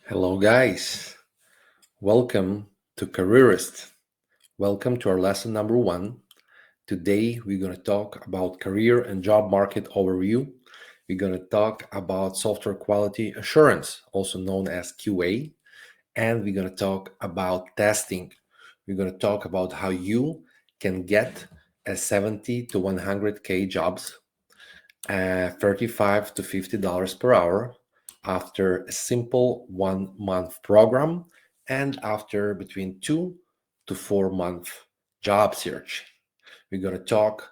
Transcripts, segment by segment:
Hello guys, welcome to Careerist. Welcome to our lesson number 1. Today we're going to talk about career and job market overview. We're going to talk about software quality assurance, also known as QA, and we're going to talk about testing. We're going to talk about how you can get a 70 to 100k jobs, 35 to $50 per hour after a simple 1 month program and after between 2 to 4 month job search. We're going to talk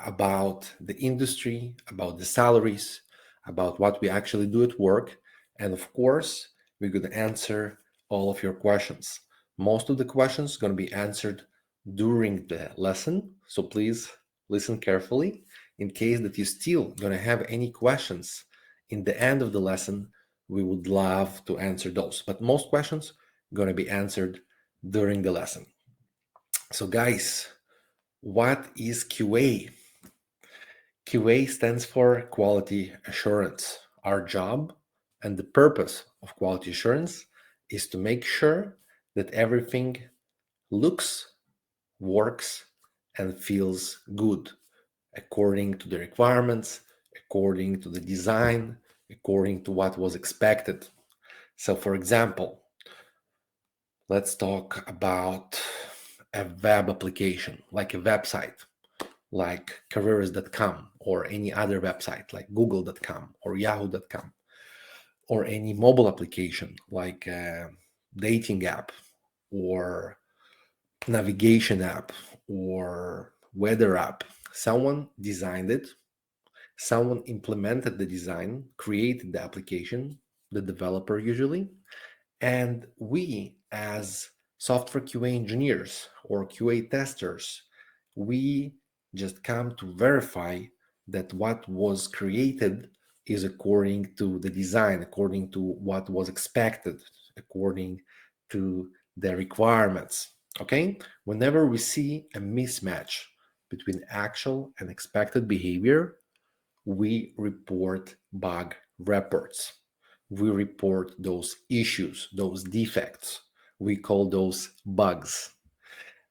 about the industry, about the salaries, about what we actually do at work, and of course, we're going to answer all of your questions. Most of the questions are going to be answered during the lesson, so please listen carefully. In case that you're still going to have any questions in the end of the lesson, we would love to answer those. But most questions are going to be answered during the lesson. So guys, what is QA? QA stands for quality assurance. Our job and the purpose of quality assurance is to make sure that everything looks, works, and feels good according to the requirements, according to the design, according to what was expected. So, for example, let's talk about a web application, like a website, like careers.com, or any other website like google.com or yahoo.com, or any mobile application like a dating app or navigation app or weather app. Someone designed it, someone implemented the design, created the application, the developer usually, and we as software QA engineers or QA testers, we just come to verify that what was created is according to the design, according to what was expected, according to the requirements. Okay? Whenever we see a mismatch between actual and expected behavior, we report bug reports. We report those issues, those defects. We call those bugs.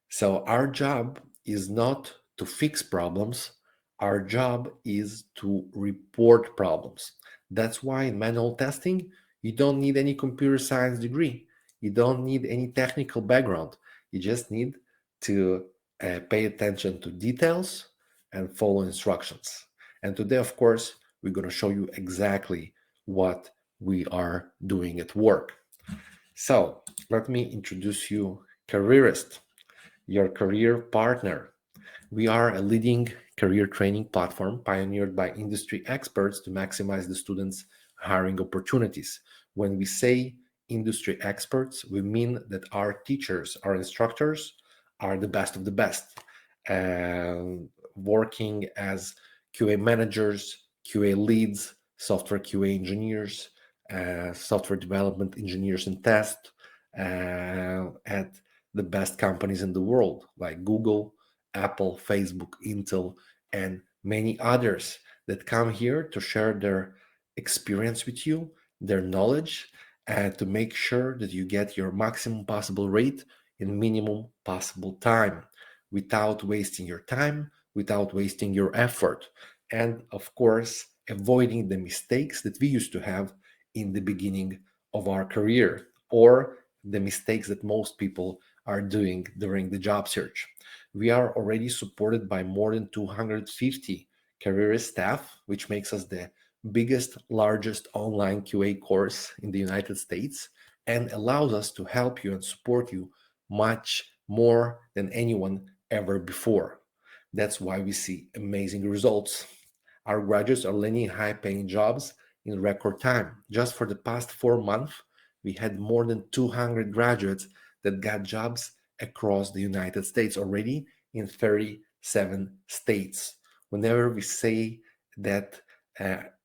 So our job is not to fix problems. Our job is to report problems. That's why in manual testing, you don't need any computer science degree. You don't need any technical background. You just need to pay attention to details and follow instructions. And today, of course, we're going to show you exactly what we are doing at work. So let me introduce you Careerist, your career partner. We are a leading career training platform pioneered by industry experts to maximize the students' hiring opportunities. When we say industry experts, we mean that our teachers, our instructors are the best of the best, working as QA managers, QA leads, software QA engineers, software development engineers and test at the best companies in the world like Google, Apple, Facebook, Intel, and many others that come here to share their experience with you, their knowledge, and to make sure that you get your maximum possible rate in minimum possible time without wasting your time, without wasting your effort, and of course, avoiding the mistakes that we used to have in the beginning of our career or the mistakes that most people are doing during the job search. We are already supported by more than 250 career staff, which makes us the biggest, largest online QA course in the United States and allows us to help you and support you much more than anyone ever before. That's why we see amazing results. Our graduates are landing high paying jobs in record time. Just for the past 4 months, we had more than 200 graduates that got jobs across the United States already in 37 states. Whenever we say that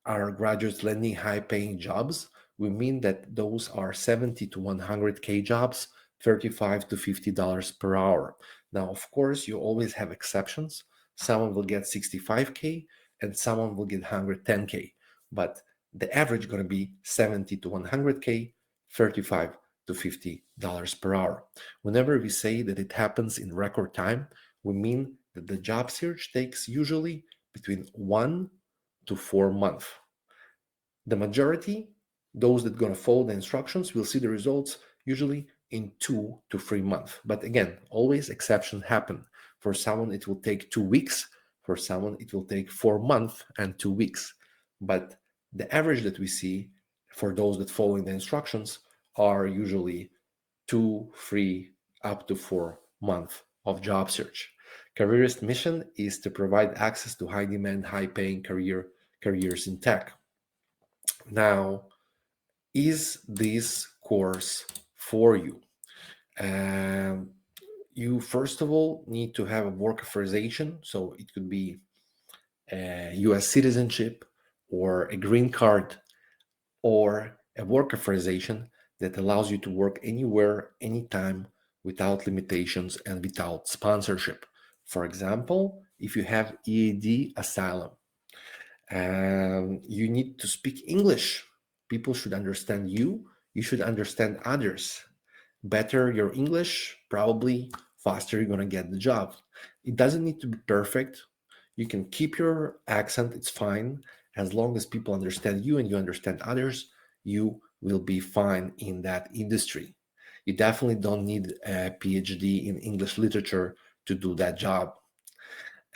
our graduates landing high paying jobs, we mean that those are 70 to 100k jobs, 35 to $50 per hour. Now, of course, you always have exceptions. Someone will get 65k and someone will get 110k, but the average is going to be 70 to 100k, $35 to $50 per hour. Whenever we say that it happens in record time, we mean that the job search takes usually between 1 to 4 months. The majority, those that are going to follow the instructions, will see the results usually in 2 to 3 months. But again, always exceptions happen. For someone, it will take 2 weeks. For someone, it will take 4 months and 2 weeks. But the average that we see for those that following the instructions are usually 2, 3, up to 4 months of job search. Careerist mission is to provide access to high demand, high paying careers in tech. Now, is this course for you? You first of all need to have a work authorization, so it could be a US citizenship or a green card or a work authorization that allows you to work anywhere, anytime, without limitations and without sponsorship. For example, if you have EAD asylum, you need to speak English. People should understand you. You should understand others. Better your English, probably faster you're going to get the job. It doesn't need to be perfect. You can keep your accent, it's fine. As long as people understand you and you understand others, you will be fine in that industry. You definitely don't need a PhD in English literature to do that job.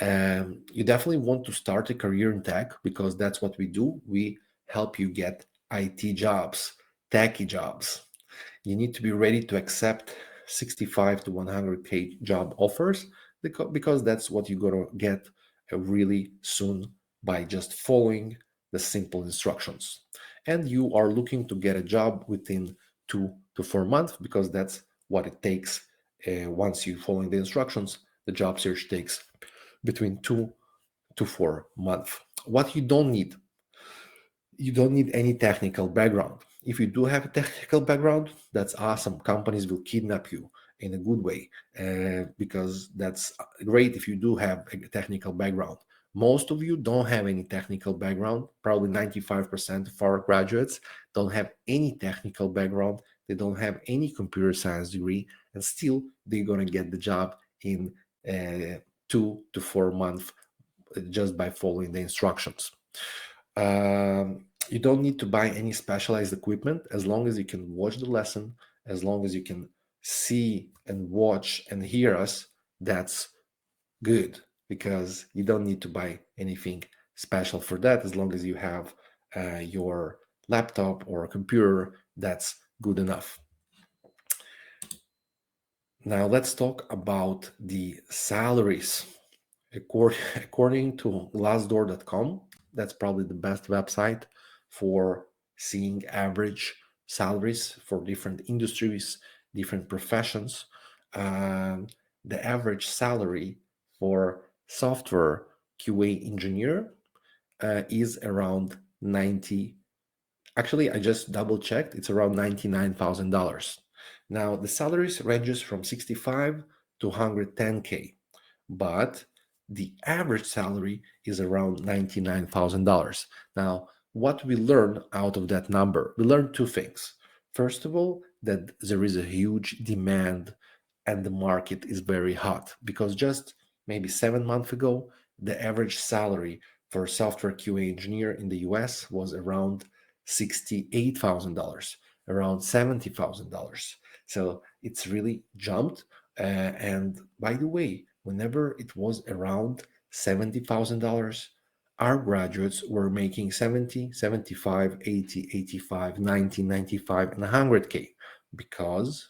You definitely want to start a career in tech because that's what we do. We help you get IT jobs, techie jobs. You need to be ready to accept 65 to 100K job offers because that's what you're going to get really soon by just following the simple instructions. And you are looking to get a job within 2 to 4 months because that's what it takes. Once you following the instructions, the job search takes between 2 to 4 months. What you don't need any technical background. If you do have a technical background, that's awesome. Companies will kidnap you in a good way because that's great if you do have a technical background. Most of you don't have any technical background. Probably 95% of our graduates don't have any technical background. They don't have any computer science degree, and still they're going to get the job in 2 to 4 months just by following the instructions. You don't need to buy any specialized equipment as long as you can watch the lesson, as long as you can see and watch and hear us. That's good because you don't need to buy anything special for that. As long as you have your laptop or computer, that's good enough. Now let's talk about the salaries. According to glassdoor.com, that's probably the best website for seeing average salaries for different industries, different professions. The average salary for software QA engineer is around 90. Actually, I just double checked. It's around $99,000. Now, the salaries ranges from 65 to 110K, but the average salary is around $99,000. Now, what we learn out of that number? We learn two things. First of all, that there is a huge demand and the market is very hot because just maybe 7 months ago, the average salary for a software QA engineer in the US was around $68,000, around $70,000. So it's really jumped. And by the way, whenever it was around $70,000, our graduates were making 70, 75, 80, 85, 90, 95, and 100K because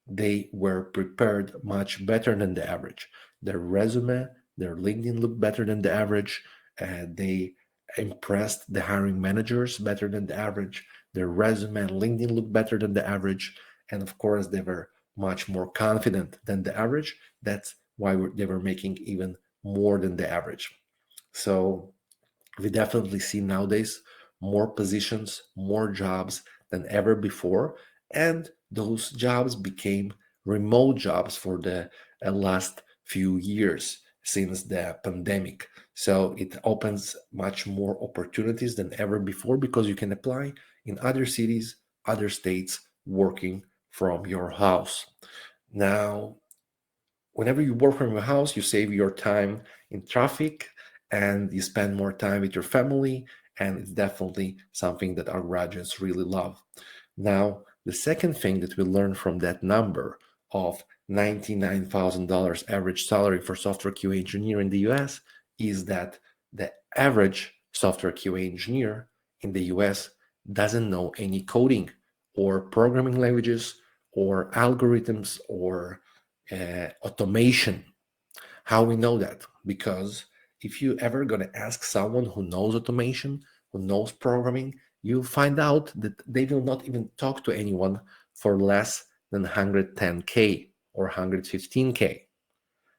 they were prepared much better than the average. Their resume, their LinkedIn looked better than the average. They impressed the hiring managers better than the average. Their resume and LinkedIn looked better than the average. And of course, they were much more confident than the average. That's why they were making even more than the average. So we definitely see nowadays more positions, more jobs than ever before. And those jobs became remote jobs for the last few years since the pandemic. So it opens much more opportunities than ever before because you can apply in other cities, other states working from your house. Now, whenever you work from your house, you save your time in traffic and you spend more time with your family. And it's definitely something that our graduates really love. Now, the second thing that we learned from that number of $99,000 average salary for software QA engineer in the US is that the average software QA engineer in the US doesn't know any coding or programming languages or algorithms or automation. How we know that? Because if you ever gonna ask someone who knows automation, who knows programming, you'll find out that they will not even talk to anyone for less than 110K or 115K.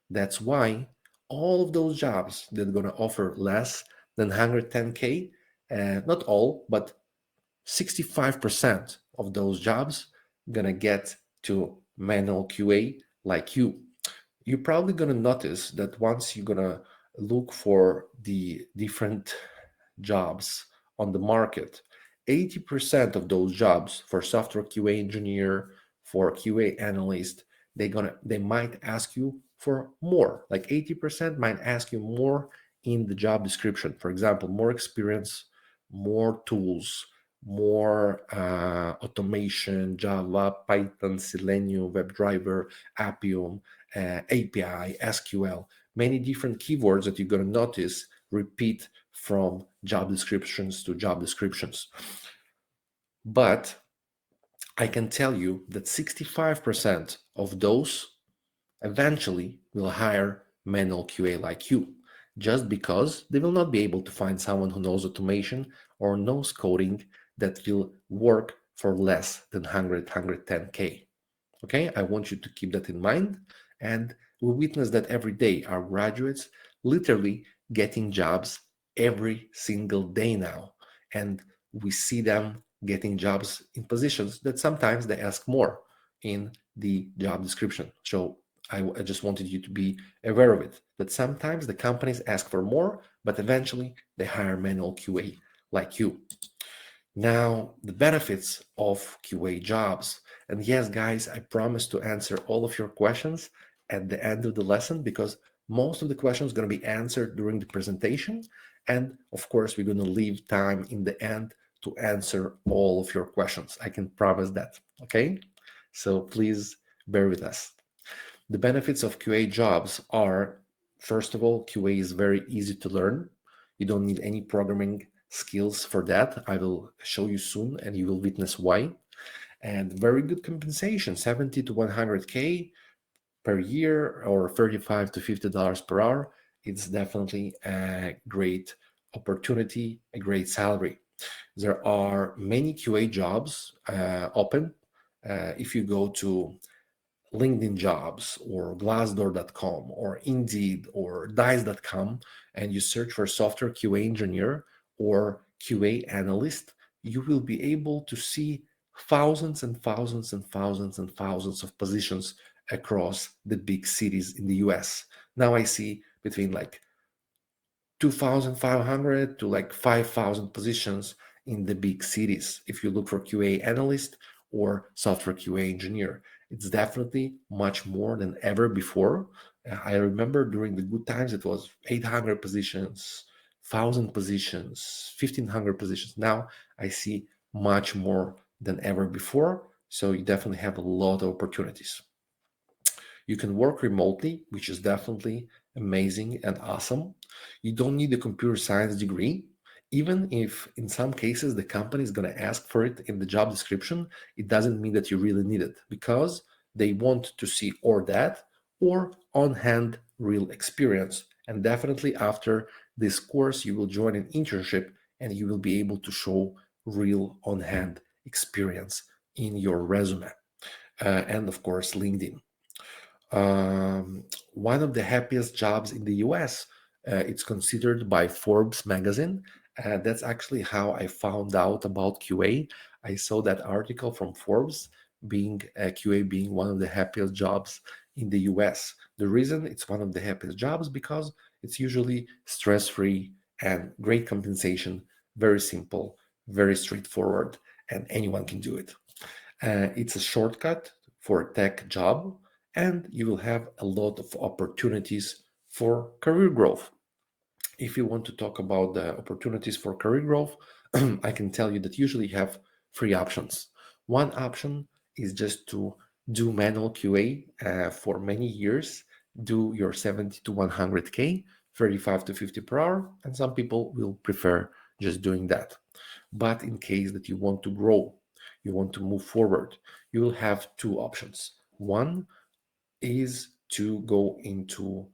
That's why all of those jobs that are gonna offer less than 110K, not all, but 65% of those jobs gonna get to manual QA like you. You're probably gonna notice that once you're gonna look for the different jobs on the market, 80% of those jobs for software QA engineer, for QA analyst, they might ask you for more. Like 80% might ask you more in the job description. For example, more experience, more tools, more automation, Java, Python, Selenium, WebDriver, Appium, API, SQL, many different keywords that you're going to notice repeat from job descriptions to job descriptions. But I can tell you that 65% of those eventually will hire manual QA like you, just because they will not be able to find someone who knows automation or knows coding that will work for less than 110K. Okay, I want you to keep that in mind. And we witness that every day. Our graduates literally getting jobs every single day now. And we see them getting jobs in positions that sometimes they ask more in the job description. So I just wanted you to be aware of it, that sometimes the companies ask for more, but eventually they hire manual QA like you. Now, the benefits of QA jobs. And yes, guys, I promise to answer all of your questions at the end of the lesson because most of the questions are going to be answered during the presentation. And of course, we're going to leave time in the end to answer all of your questions. I can promise that. Okay? So please bear with us. The benefits of QA jobs are, first of all, QA is very easy to learn. You don't need any programming skills for that. I will show you soon and you will witness why. And very good compensation, 70 to 100K per year or $35 to $50 per hour. It's definitely a great opportunity, a great salary. There are many QA jobs open. If you go to LinkedIn Jobs or Glassdoor.com or Indeed or Dice.com and you search for software QA engineer or QA analyst, you will be able to see thousands and thousands and thousands and thousands of positions across the big cities in the US. Now I see between like 2,500 to like 5,000 positions in the big cities. If you look for QA analyst or software QA engineer, it's definitely much more than ever before. I remember during the good times, it was 800 positions, 1,000 positions, 1,500 positions. Now I see much more than ever before. So you definitely have a lot of opportunities. You can work remotely, which is definitely amazing and awesome. You don't need a computer science degree. Even if in some cases the company is going to ask for it in the job description, it doesn't mean that you really need it because they want to see or that or on hand real experience. And definitely after this course, you will join an internship and you will be able to show real on hand experience in your resume. And of course, LinkedIn. One of the happiest jobs in the US. It's considered by Forbes magazine. That's actually how I found out about QA. I saw that article from Forbes being QA being one of the happiest jobs in the US. The reason it's one of the happiest jobs because it's usually stress-free and great compensation, very simple, very straightforward, and anyone can do it. It's a shortcut for a tech job, and you will have a lot of opportunities for career growth. If you want to talk about the opportunities for career growth, I can tell you that usually you have three options. One option is just to do manual QA for many years, do your 70 to 100K, 35 to 50 per hour, and some people will prefer just doing that. But in case that you want to grow, you want to move forward, you will have two options. One is to go into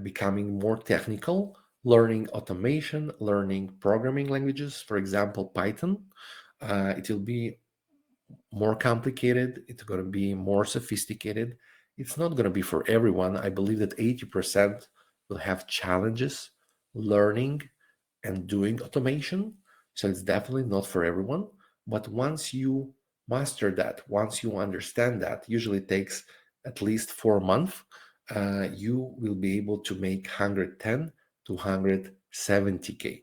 becoming more technical, learning automation, learning programming languages, for example, Python. It will be more complicated, it's going to be more sophisticated. It's not going to be for everyone. I believe that 80% will have challenges learning and doing automation. So it's definitely not for everyone. But once you master that, once you understand that, usually takes at least 4 months, you will be able to make 110 to 170K.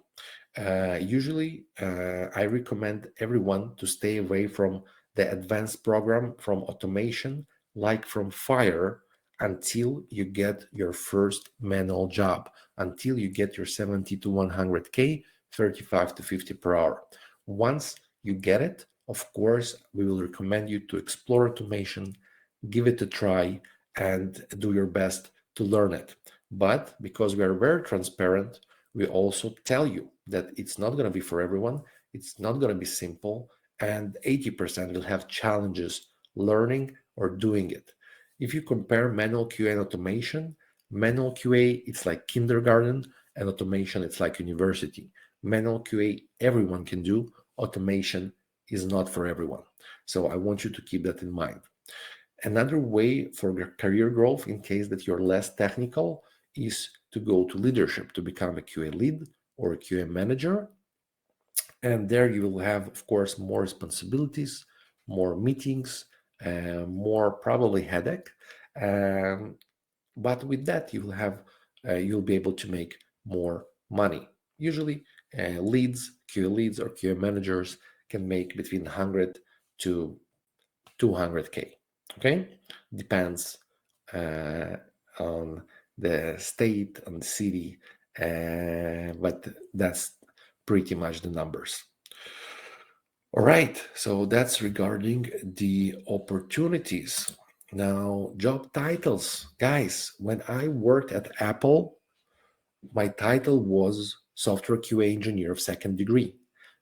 Usually, I recommend everyone to stay away from the advanced program, from automation, like from fire, until you get your first manual job, until you get your 70 to 100K, 35 to 50 per hour. Once you get it, of course, we will recommend you to explore automation, give it a try, and do your best to learn it. But because we are very transparent, we also tell you that it's not going to be for everyone, it's not going to be simple, and 80% will have challenges learning or doing it. If you compare manual QA and automation, manual QA it's like kindergarten, and automation it's like university. Manual QA everyone can do, automation is not for everyone. So I want you to keep that in mind. Another way for career growth, in case that you're less technical, is to go to leadership, to become a QA lead or a QA manager. And there you will have, of course, more responsibilities, more meetings, more probably headache. Um, but with that, you will have, you'll be able to make more money. Usually, leads, QA leads or QA managers can make between 100 to 200K. Okay, depends on the state and the city, but that's pretty much the numbers. All right, so that's regarding the opportunities. Now, job titles. Guys, when I worked at Apple, my title was Software QA Engineer of second degree.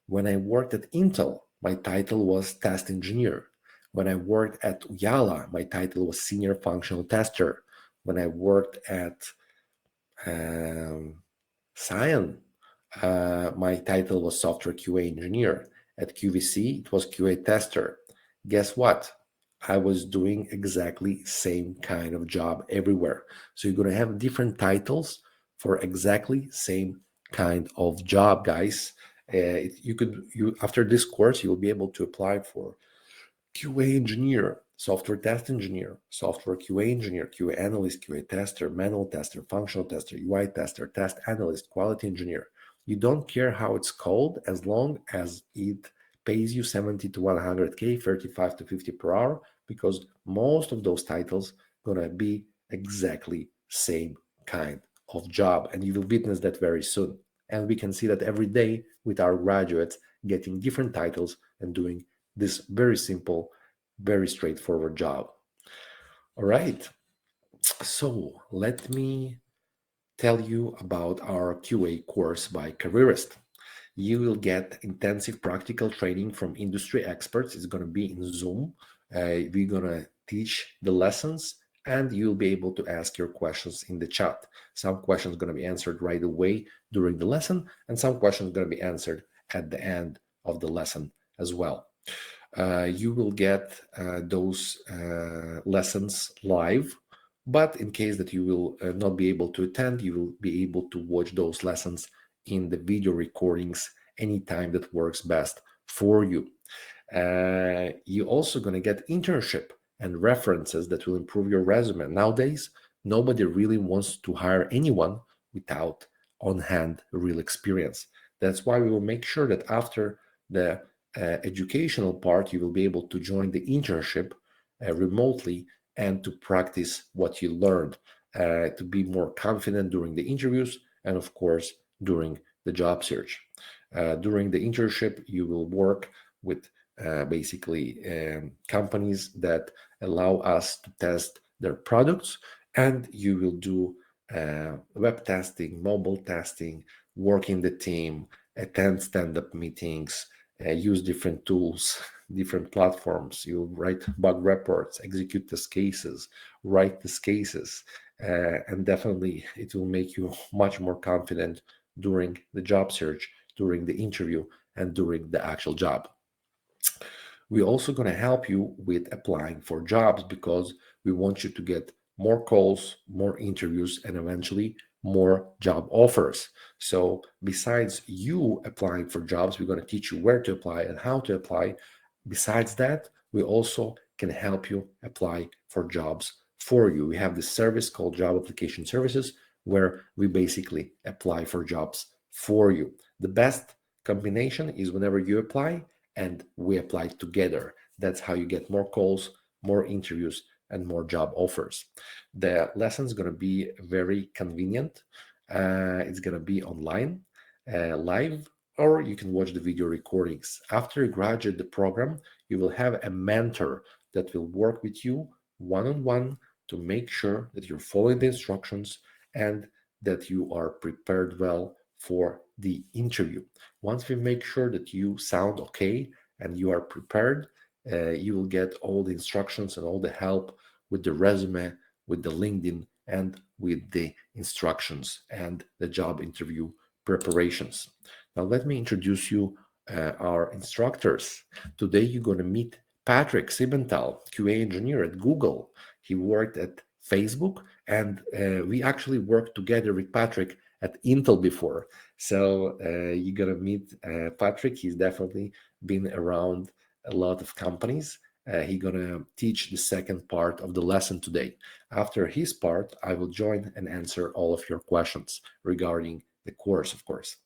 When I worked at Intel, my title was Test Engineer. When I worked at Uyala, my title was Senior Functional Tester. When I worked at Cyan, my title was Software QA Engineer. At QVC, it was QA Tester. Guess what? I was doing exactly same kind of job everywhere. So you're going to have different titles for exactly same kind of job, guys. You after this course, you'll be able to apply for QA engineer, software test engineer, software QA engineer, QA analyst, QA tester, manual tester, functional tester, UI tester, test analyst, quality engineer. You don't care how it's called as long as it pays you 70 to 100K, 35 to 50 per hour, because most of those titles gonna be exactly same kind of job, and you will witness that very soon. And we can see that every day with our graduates getting different titles and doing this very simple, very straightforward job. All right, so let me tell you about our QA course by Careerist. You will get intensive practical training from industry experts. It's going to be in Zoom. We're going to teach the lessons, and you'll be able to ask your questions in the chat. Some questions are going to be answered right away during the lesson, and some questions are going to be answered at the end of the lesson as well. You will get those lessons live, but in case that you will not be able to attend, you will be able to watch those lessons in the video recordings anytime that works best for you. You're also going to get internship and references that will improve your resume. Nowadays, nobody really wants to hire anyone without on-hand real experience. That's why we will make sure that after the educational part, you will be able to join the internship remotely and to practice what you learned, to be more confident during the interviews and, of course, during the job search. During the internship, you will work with basically companies that allow us to test their products, and you will do web testing, mobile testing, work in the team, attend stand-up meetings, use different tools, different platforms. You'll write bug reports, execute test cases, write test cases, and definitely it will make you much more confident during the job search, during the interview, and during the actual job. We're also going to help you with applying for jobs because we want you to get more calls, more interviews, and eventually more job offers. So, besides you applying for jobs, we're going to teach you where to apply and how to apply. Besides that, we also can help you apply for jobs for you. We have this service called Job Application Services where we basically apply for jobs for you. The best combination is whenever you apply and we apply together. That's how you get more calls, more interviews, and more job offers. The lesson is going to be very convenient. It's going to be online, live, or you can watch the video recordings. After you graduate the program, you will have a mentor that will work with you one-on-one to make sure that you're following the instructions and that you are prepared well for the interview. Once we make sure that you sound okay and you are prepared, you will get all the instructions and all the help with the resume, with the LinkedIn, and with the instructions and the job interview preparations. Now, let me introduce you our instructors. Today, you're going to meet Patrick Siebenthal, QA engineer at Google. He worked at Facebook, and we actually worked together with Patrick at Intel before. So you're going to meet Patrick. He's definitely been around a lot of companies. He's going to teach the second part of the lesson today. After his part, I will join and answer all of your questions regarding the course, of course.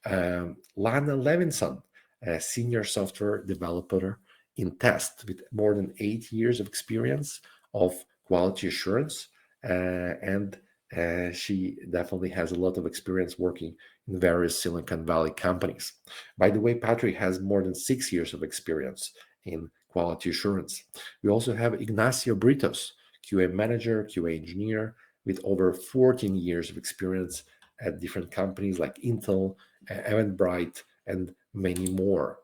Lana Levinson, a senior software developer in test with more than 8 years of experience of quality assurance, and she definitely has a lot of experience working in various Silicon Valley companies. By the way, Patrick has more than 6 years of experience in quality assurance. We also have Ignacio Britos, QA manager, QA engineer with over 14 years of experience at different companies like Intel, Eventbrite, and many more.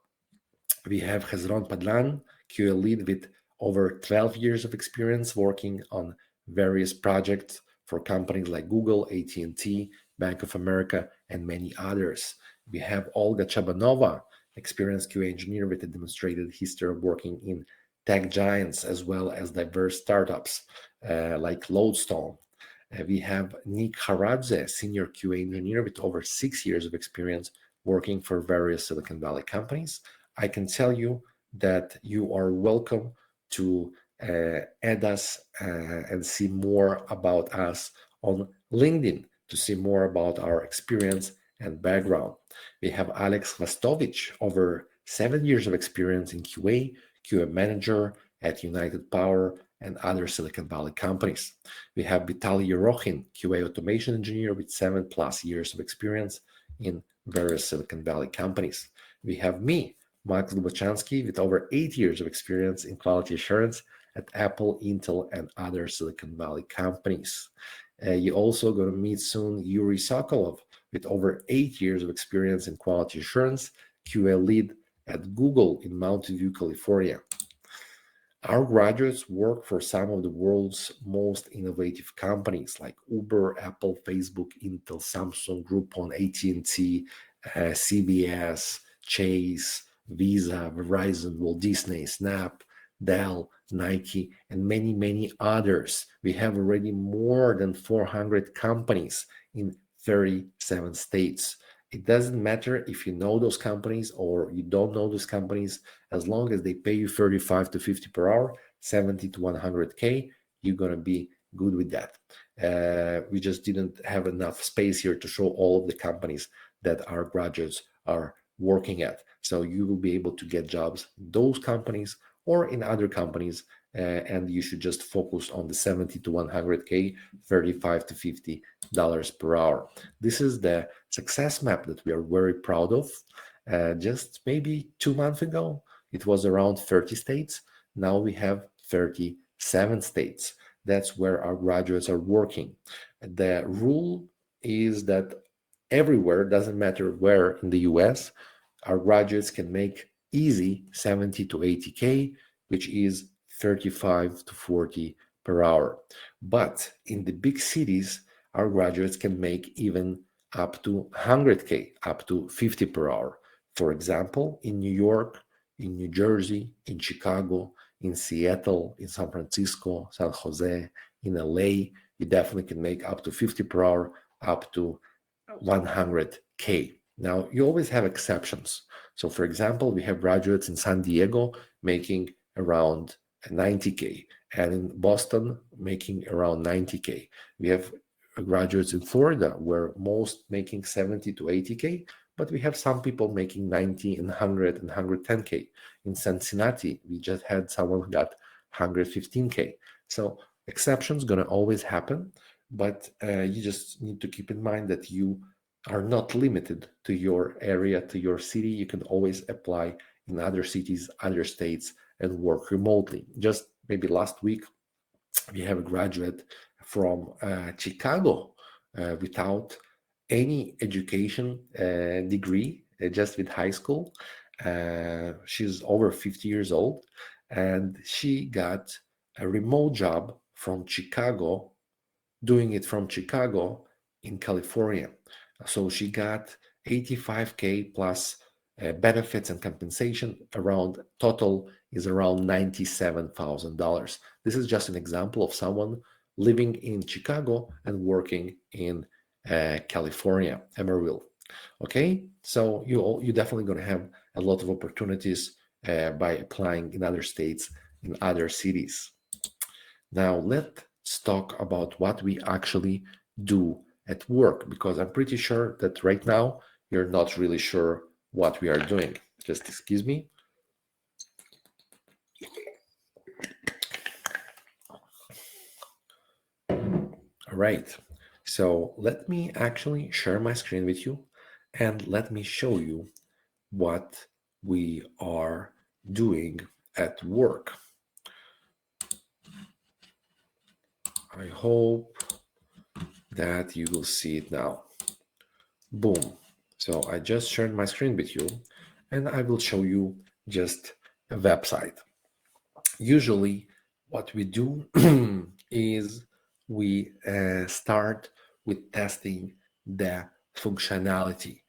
We have Hezron Padlan, QA lead with over 12 years of experience working on various projects for companies like Google, AT&T, Bank of America, and many others. We have Olga Chabanova, experienced QA engineer with a demonstrated history of working in tech giants as well as diverse startups like Lodestone. We have Nick Haradze, senior QA engineer with over 6 years of experience working for various Silicon Valley companies. I can tell you that you are welcome to add us and see more about us on LinkedIn to see more about our experience and background. We have Alex Vastovich, over 7 years of experience in QA, QA manager at United Power and other Silicon Valley companies. We have Vitaly Yerokhin, QA automation engineer with 7+ years of experience in various Silicon Valley companies. We have me, Max Lubachansky, with over 8 years of experience in quality assurance at Apple, Intel, and other Silicon Valley companies. You're also going to meet soon Yuri Sokolov with over 8 years of experience in quality assurance, QA lead at Google in Mountain View, California. Our graduates work for some of the world's most innovative companies like Uber, Apple, Facebook, Intel, Samsung, Groupon, AT&T, CBS, Chase, Visa, Verizon, Walt Disney, Snap, Dell, Nike, and many, many others. We have already more than 400 companies in 37 states. It doesn't matter if you know those companies or you don't know those companies, as long as they pay you 35 to 50 per hour, 70 to 100K, you're going to be good with that. We just didn't have enough space here to show all of the companies that our graduates are working at. So you will be able to get jobs in those companies or in other companies, and you should just focus on the 70 to 100K, 35 to $50 per hour. This is the success map that we are very proud of. Just maybe 2 months ago, it was around 30 states. Now we have 37 states. That's where our graduates are working. The rule is that everywhere, doesn't matter where in the US, our graduates can make easy 70 to 80K, which is 35 to 40 per hour. But in the big cities, our graduates can make even up to 100K, up to 50 per hour. For example, in New York, in New Jersey, in Chicago, in Seattle, in San Francisco, San Jose, in LA, you definitely can make up to 50 per hour, up to 100K. Now, you always have exceptions. So, for example, we have graduates in San Diego making around 90K, and in Boston making around 90K. We have graduates in Florida where most making 70 to 80K, but we have some people making 90 and 100 and 110K. In Cincinnati, we just had someone who got 115K. So exceptions gonna always happen, but you just need to keep in mind that you are not limited to your area, to your city. You can always apply in other cities, other states, and work remotely. Just maybe last week, we have a graduate from Chicago without any education degree, just with high school. She's over 50 years old, and she got a remote job from Chicago, doing it from Chicago in California. So she got 85K plus benefits and compensation. Around total is around $97,000. This is just an example of someone living in Chicago and working in California, Emerald. Okay, so you definitely going to have a lot of opportunities by applying in other states, in other cities. Now let's talk about what we actually do at work, because I'm pretty sure that right now you're not really sure what we are doing. Just excuse me. All right, so let me actually share my screen with you and let me show you what we are doing at work. I hope that you will see it now. Boom. So I just shared my screen with you, and I will show you just a website. Usually what we do is we start with testing the functionality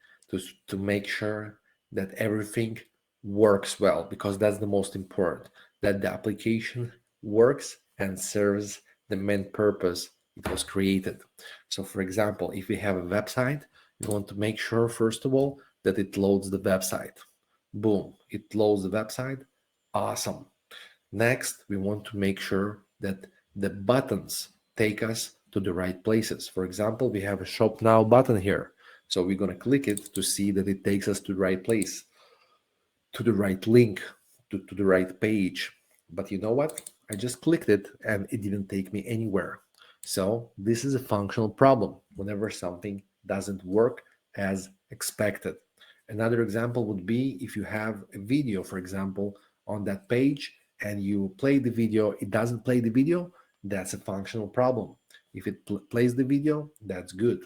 to make sure that everything works well, because that's the most important, that the application works and serves the main purpose it was created. So for example, if we have a website, we want to make sure, first of all, that it loads the website. Boom, it loads the website. Awesome. Next, we want to make sure that the buttons take us to the right places. For example, we have a Shop Now button here. So we're going to click it to see that it takes us to the right place, to the right link, to the right page. But you know what? I just clicked it and it didn't take me anywhere. So this is a functional problem whenever something doesn't work as expected. Another example would be if you have a video, for example, on that page and you play the video, it doesn't play the video, that's a functional problem. If it plays the video, that's good.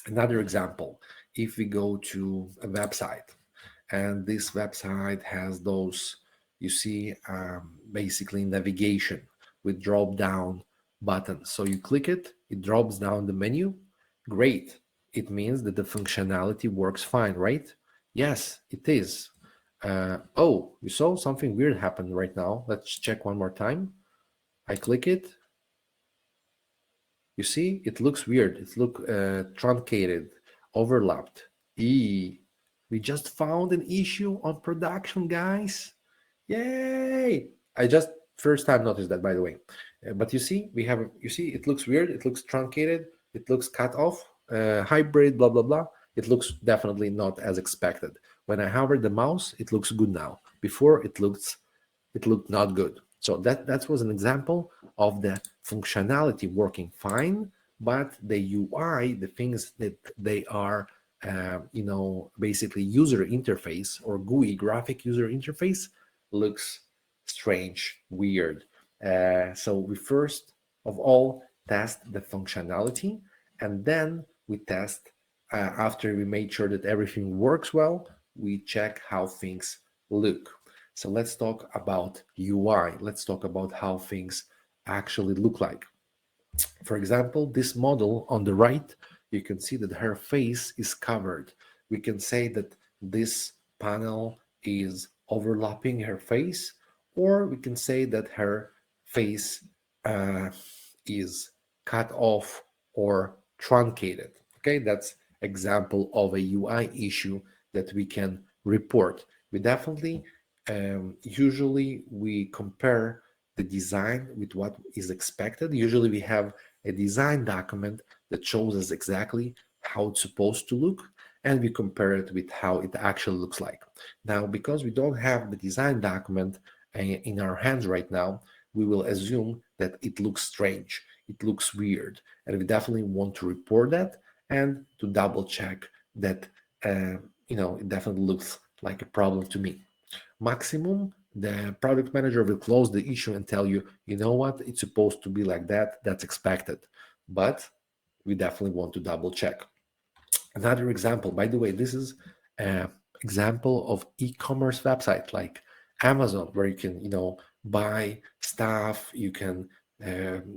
Another example, if we go to a website and this website has those, you see, basically navigation with drop down buttons. So you click it, it drops down the menu. Great. It means that the functionality works fine, right? Yes, it is. Oh, you saw something weird happen right now. Let's check one more time. I click it. You see, it looks weird. It looks truncated, overlapped. We just found an issue on production, guys. Yay! I just first time noticed that, by the way. But you see, you see, it looks weird. It looks truncated. It looks cut off, hybrid, blah, blah, blah. It looks definitely not as expected. When I hover the mouse, it looks good now. Before it looked not good. So that was an example of the functionality working fine, but the UI, the things that they are, basically user interface or GUI, graphic user interface, looks strange, weird. So we first of all test the functionality, and then we test, after we made sure that everything works well, we check how things look. So let's talk about UI. Let's talk about how things actually look like. For example, this model on the right, you can see that her face is covered. We can say that this panel is overlapping her face, or we can say that her face uh, is cut off or truncated. Okay, that's example of a UI issue that we can report. We definitely, usually we compare the design with what is expected. Usually we have a design document that shows us exactly how it's supposed to look, and we compare it with how it actually looks like. Now, because we don't have the design document in our hands right now, we will assume that it looks strange, it looks weird, and we definitely want to report that and to double check that it definitely looks like a problem to me. Maximum, the product manager will close the issue and tell you, you know what, it's supposed to be like that, that's expected. But we definitely want to double check. Another example, by the way, this is an example of e-commerce website like Amazon, where you can, buy stuff, you can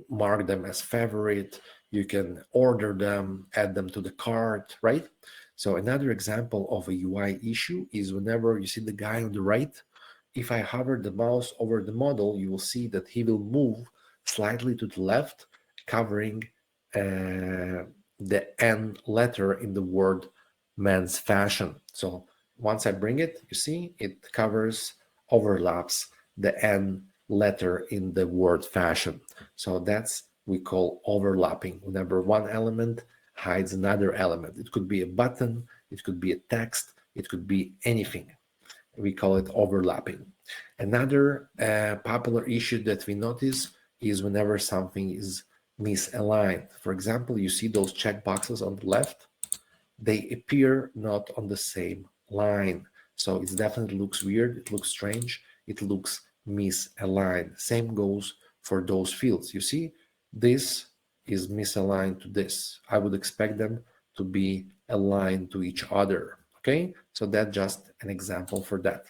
mark them as favorite, you can order them, add them to the cart, right? So another example of a UI issue is whenever you see the guy on the right, if I hover the mouse over the model, you will see that he will move slightly to the left, covering the N letter in the word men's fashion. So once I bring it, you see it covers, overlaps the N letter in the word fashion. So that's we call overlapping. Whenever one element hides another element. It could be a button, it could be a text, it could be anything. We call it overlapping. Another popular issue that we notice is whenever something is misaligned. For example, you see those check boxes on the left, they appear not on the same line. So it definitely looks weird, it looks strange, it looks misaligned. Same goes for those fields. You see, this is misaligned to this. I would expect them to be aligned to each other. Okay, so that's just an example for that.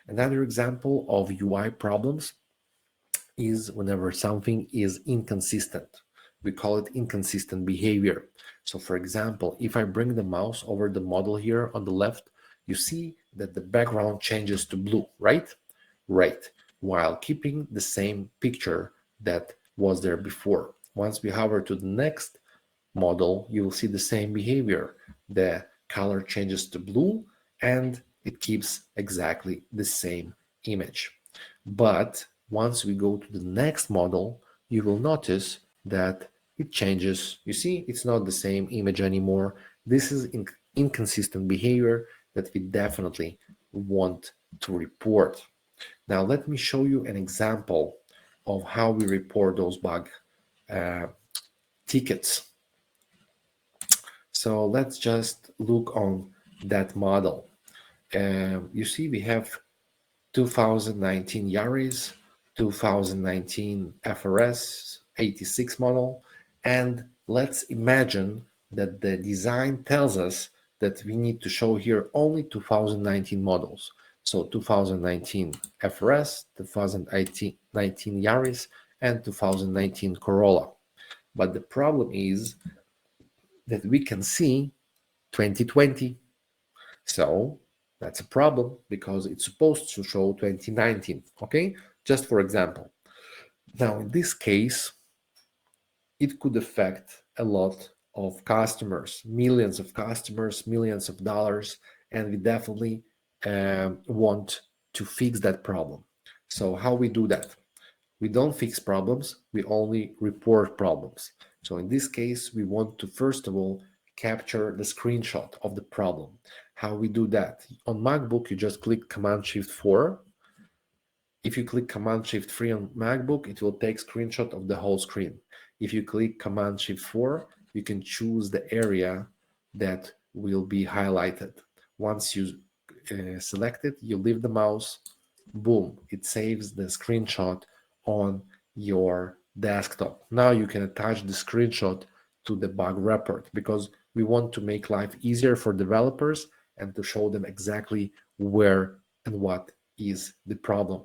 Another example of UI problems is whenever something is inconsistent. We call it inconsistent behavior. So for example, if I bring the mouse over the model here on the left, you see that the background changes to blue, right? Right, while keeping the same picture that was there before. Once we hover to the next model, you will see the same behavior. The color changes to blue and it keeps exactly the same image. But once we go to the next model, you will notice that it changes. You see, it's not the same image anymore. This is inconsistent behavior that we definitely want to report. Now, let me show you an example of how we report those bug uh, tickets. So let's just look on that model. You see, we have 2019 Yaris, 2019 FRS 86 model, and let's imagine that the design tells us that we need to show here only 2019 models. So 2019 FRS, 2019 Yaris, and 2019 Corolla. But the problem is that we can see 2020. So that's a problem because it's supposed to show 2019, okay? Just for example. Now, in this case, it could affect a lot of customers, millions of customers, millions of dollars, and we definitely want to fix that problem. So how we do that? We don't fix problems, we only report problems. So in this case, we want to first of all capture the screenshot of the problem. how we do that. On MacBook, you just click Command-Shift-4. If you click Command-Shift-3 on MacBook, it will take screenshot of the whole screen. If you click Command-Shift-4, you can choose the area that will be highlighted. Once you select it, you leave the mouse, boom, it saves the screenshot on your desktop. Now you can attach the screenshot to the bug report, because we want to make life easier for developers and to show them exactly where and what is the problem.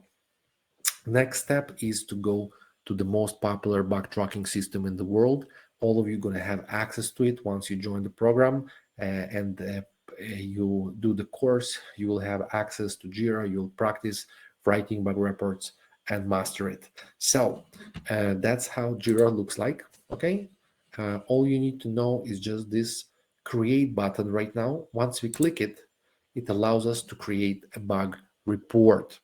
Next step is to go to the most popular bug tracking system in the world. All of you are going to have access to it once you join the program and you do the course. You will have access to Jira. You'll practice writing bug reports and master it. So that's how Jira looks like. Okay. All you need to know is just this create button right now. Once we click it, it allows us to create a bug report.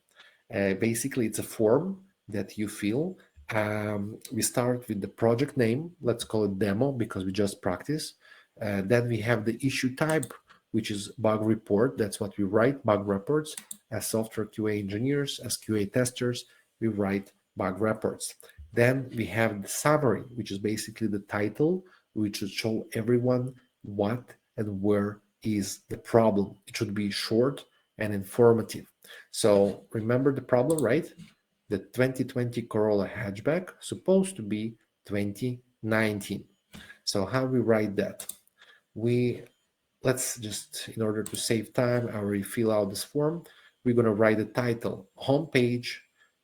Basically, it's a form that you fill. We start with the project name. Let's call it demo because we just practice. Then we have the issue type, which is bug report. That's what we write, bug reports. As software QA engineers, as QA testers, we write bug reports. Then we have the summary, which is basically the title, which should show everyone what and where is the problem. It should be short and informative. So remember the problem, right? The 2020 Corolla hatchback supposed to be 2019. So how we write that? Let's just, in order to save time, I already fill out this form. We're going to write the title, homepage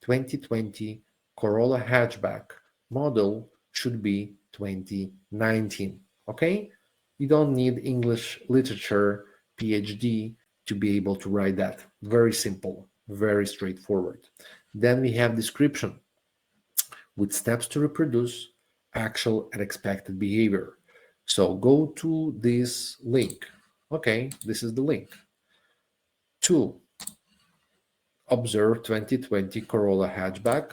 2020 Corolla hatchback model should be 2019. Okay? You don't need English literature PhD to be able to write that. Very simple, very straightforward. Then we have description with steps to reproduce actual and expected behavior. So go to this link. Okay, this is the link. To observe 2020 Corolla hatchback.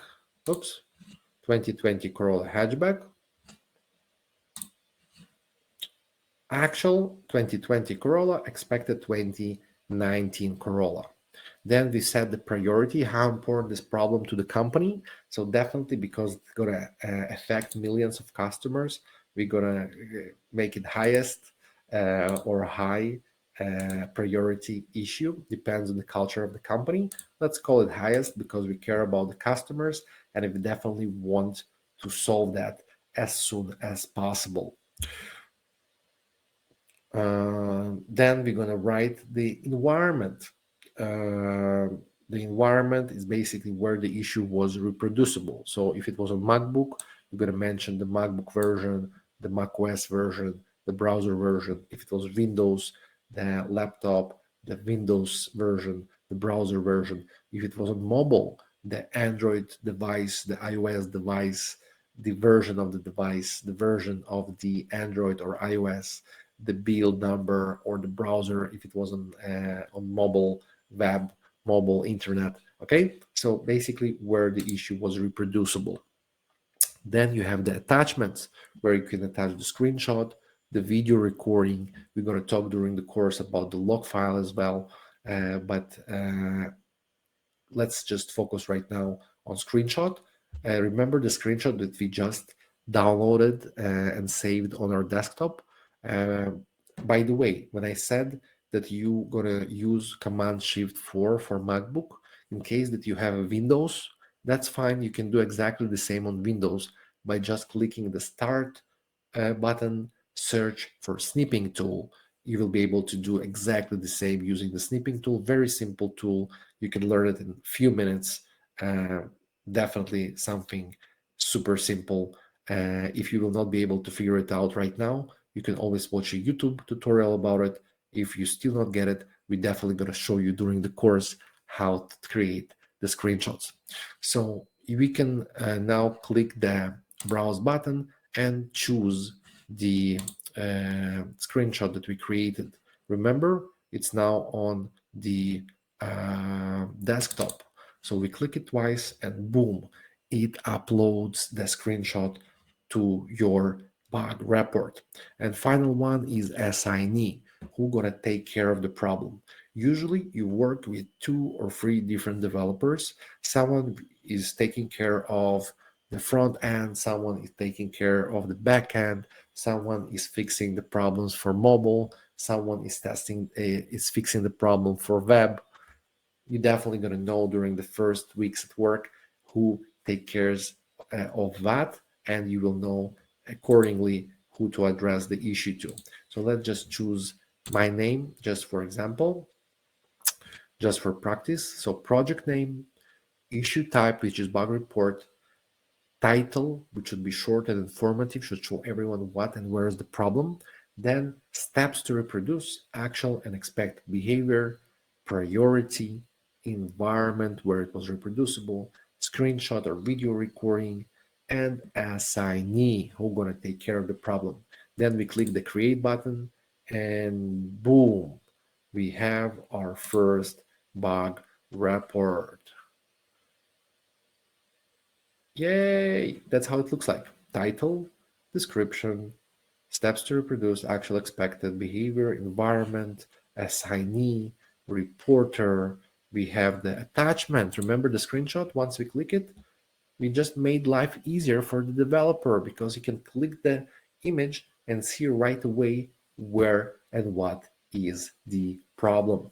Oops, 2020 Corolla hatchback. Actual 2020 Corolla, expected 2019 Corolla. Then we set the priority, how important this problem to the company. So definitely, because it's going to affect millions of customers, we're going to make it highest or high priority issue. Depends on the culture of the company. Let's call it highest because we care about the customers and we definitely want to solve that as soon as possible. Then we're going to write the environment. The environment is basically where the issue was reproducible. So if it was on MacBook, you're going to mention the MacBook version, the macOS version, the browser version. If it was Windows, the laptop, the Windows version, the browser version. If it was on mobile, the Android device, the iOS device, the version of the device, the version of the Android or iOS, the build number, or the browser if it was on mobile, web, mobile, internet. Okay, so basically where the issue was reproducible. Then you have the attachments where you can attach the screenshot, the video recording. We're going to talk during the course about the log file as well, but let's just focus right now on screenshot. Remember the screenshot that we just downloaded and saved on our desktop. By the way, when I said that you're gonna use Command-Shift-4 for MacBook, in case that you have a Windows, that's fine. You can do exactly the same on Windows by just clicking the Start button, search for Snipping tool. You will be able to do exactly the same using the Snipping tool. Very simple tool. You can learn it in a few minutes. Definitely something super simple. If you will not be able to figure it out right now, you can always watch a YouTube tutorial about it. If you still not get it, we're definitely going to show you during the course how to create the screenshots. So we can now click the browse button and choose the screenshot that we created. Remember, it's now on the desktop. So we click it twice and boom, it uploads the screenshot to your bug report. And final one is Assignee. who gonna take care of the problem. Usually you work with 2 or 3 different developers. Someone is taking care of the front end, someone is taking care of the back end, someone is fixing the problems for mobile, someone is fixing the problem for web. You're definitely going to know during the first weeks at work who take cares of that, and you will know accordingly who to address the issue to. So let's just choose my name, just for example, just for practice. So project name, issue type, which is bug report, title, which should be short and informative, should show everyone what and where is the problem. Then steps to reproduce, actual and expected behavior, priority, environment where it was reproducible, screenshot or video recording, and assignee who gonna take care of the problem. Then we click the create button and boom, we have our first bug report. Yay! That's how it looks like. Title, description, steps to reproduce, actual expected behavior, environment, assignee, reporter. We have the attachment. Remember the screenshot? Once we click it, we just made life easier for the developer because you can click the image and see right away where and what is the problem.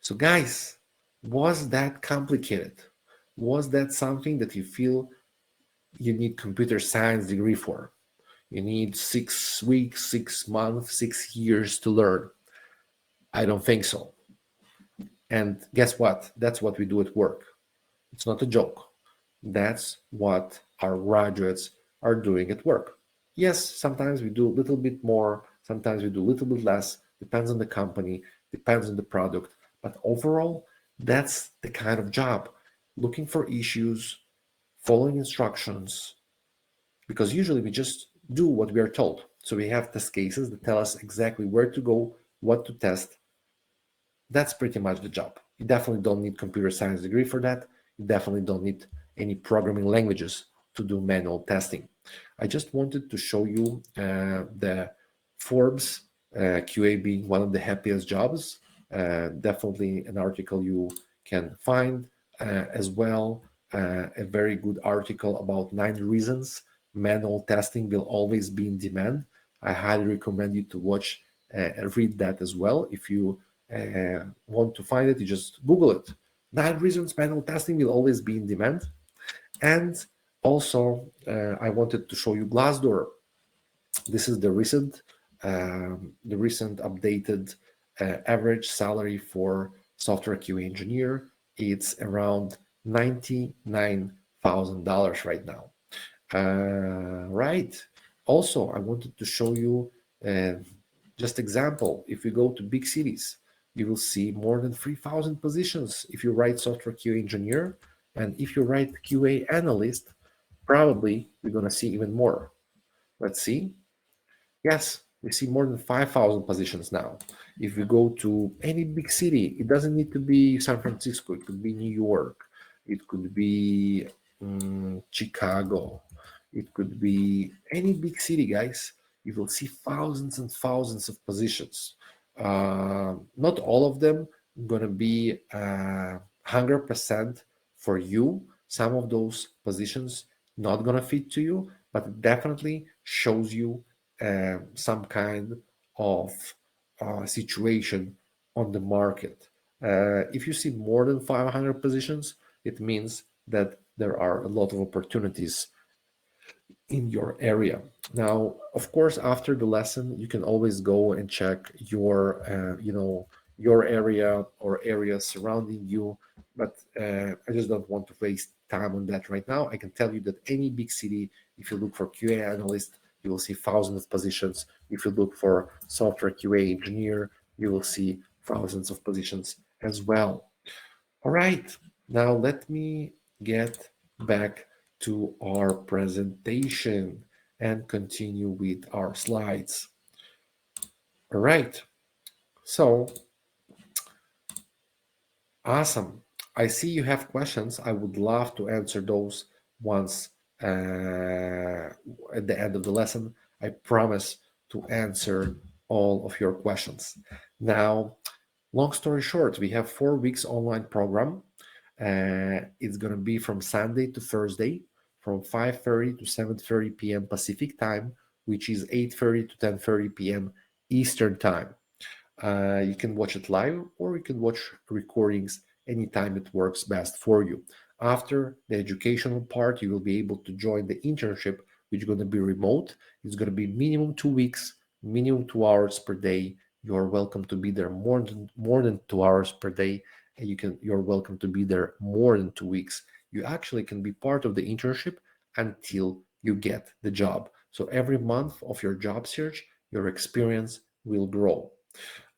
So guys, was that complicated? Was that something that you feel you need computer science degree for? You need 6 weeks, 6 months, 6 years to learn? I don't think so. And guess what? That's what we do at work. It's not a joke. That's what our graduates are doing at work. Yes, sometimes we do a little bit more, sometimes we do a little bit less, depends on the company, depends on the product. But overall, that's the kind of job. Looking for issues, following instructions, because usually we just do what we are told. So we have test cases that tell us exactly where to go, what to test. That's pretty much the job. You definitely don't need computer science degree for that. You definitely don't need any programming languages to do manual testing. I just wanted to show you the Forbes QA being one of the happiest jobs. Definitely an article you can find as well. A very good article about 9 reasons manual testing will always be in demand. I highly recommend you to watch and read that as well. If you want to find it, you just Google it. 9 reasons manual testing will always be in demand. And also, I wanted to show you Glassdoor. This is the recent updated average salary for software QA engineer. It's around $99,000 right now. Right. Also, I wanted to show you just example. If you go to big cities, you will see more than 3,000 positions if you write software QA engineer. And if you write QA analyst, probably you're going to see even more. Let's see. Yes, we see more than 5,000 positions now. If you go to any big city, it doesn't need to be San Francisco. It could be New York. It could be Chicago. It could be any big city, guys. You will see thousands and thousands of positions. Not all of them gonna be 100% for you. Some of those positions not gonna fit to you, but it definitely shows you some kind of situation on the market. If you see more than 500 positions, it means that there are a lot of opportunities in your area. Now, of course, after the lesson, you can always go and check your area or areas surrounding you. But I just don't want to waste time on that right now. I can tell you that any big city, if you look for QA analyst, you will see thousands of positions. If you look for software QA engineer, you will see thousands of positions as well. All right, now let me get back to our presentation and continue with our slides. All right, so awesome. I see you have questions. I would love to answer those once at the end of the lesson. I promise to answer all of your questions. Now, long story short, we have 4 weeks online program. It's going to be from Sunday to Thursday, from 5:30 to 7:30 p.m. Pacific time, which is 8:30 to 10:30 p.m. Eastern time. You can watch it live, or you can watch recordings anytime it works best for you. After the educational part, you will be able to join the internship, which is going to be remote. It's going to be minimum 2 weeks, minimum 2 hours per day. You are welcome to be there more than 2 hours per day, and you're welcome to be there more than 2 weeks. You actually can be part of the internship until you get the job. So every month of your job search, your experience will grow.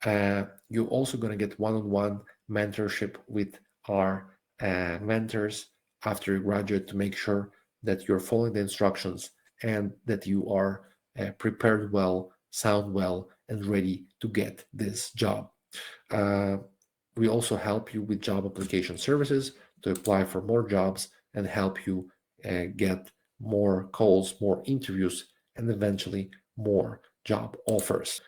You're also going to get one-on-one mentorship with our mentors after you graduate to make sure that you're following the instructions and that you are prepared well, sound well, and ready to get this job. We also help you with job application services to apply for more jobs and help you get more calls, more interviews, and eventually more job offers.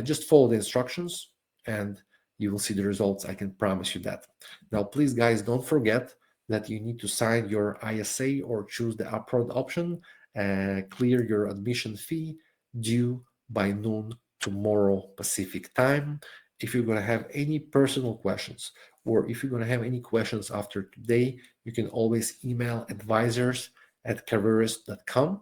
Just follow the instructions and you will see the results. I can promise you that. Now, please, guys, don't forget that you need to sign your ISA or choose the upfront option, clear your admission fee due by noon tomorrow Pacific time. If you're going to have any personal questions, or if you're going to have any questions after today, you can always email advisors@careerist.com.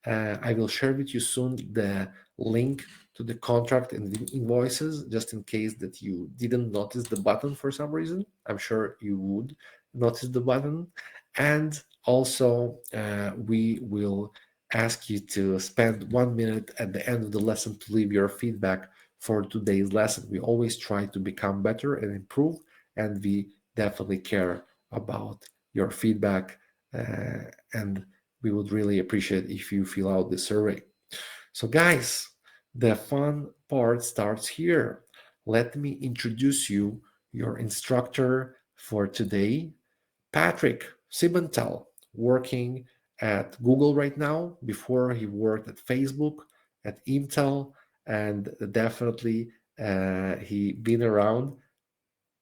I will share with you soon the link to the contract and the invoices, just in case that you didn't notice the button for some reason. I'm sure you would notice the button. And also, we will ask you to spend 1 minute at the end of the lesson to leave your feedback for today's lesson. We always try to become better and improve, and we definitely care about your feedback, and we would really appreciate if you fill out the survey. So guys, the fun part starts here. Let me introduce you your instructor for today, Patrick Sibental, working at Google right now. Before, he worked at Facebook, at Intel, and definitely he been around.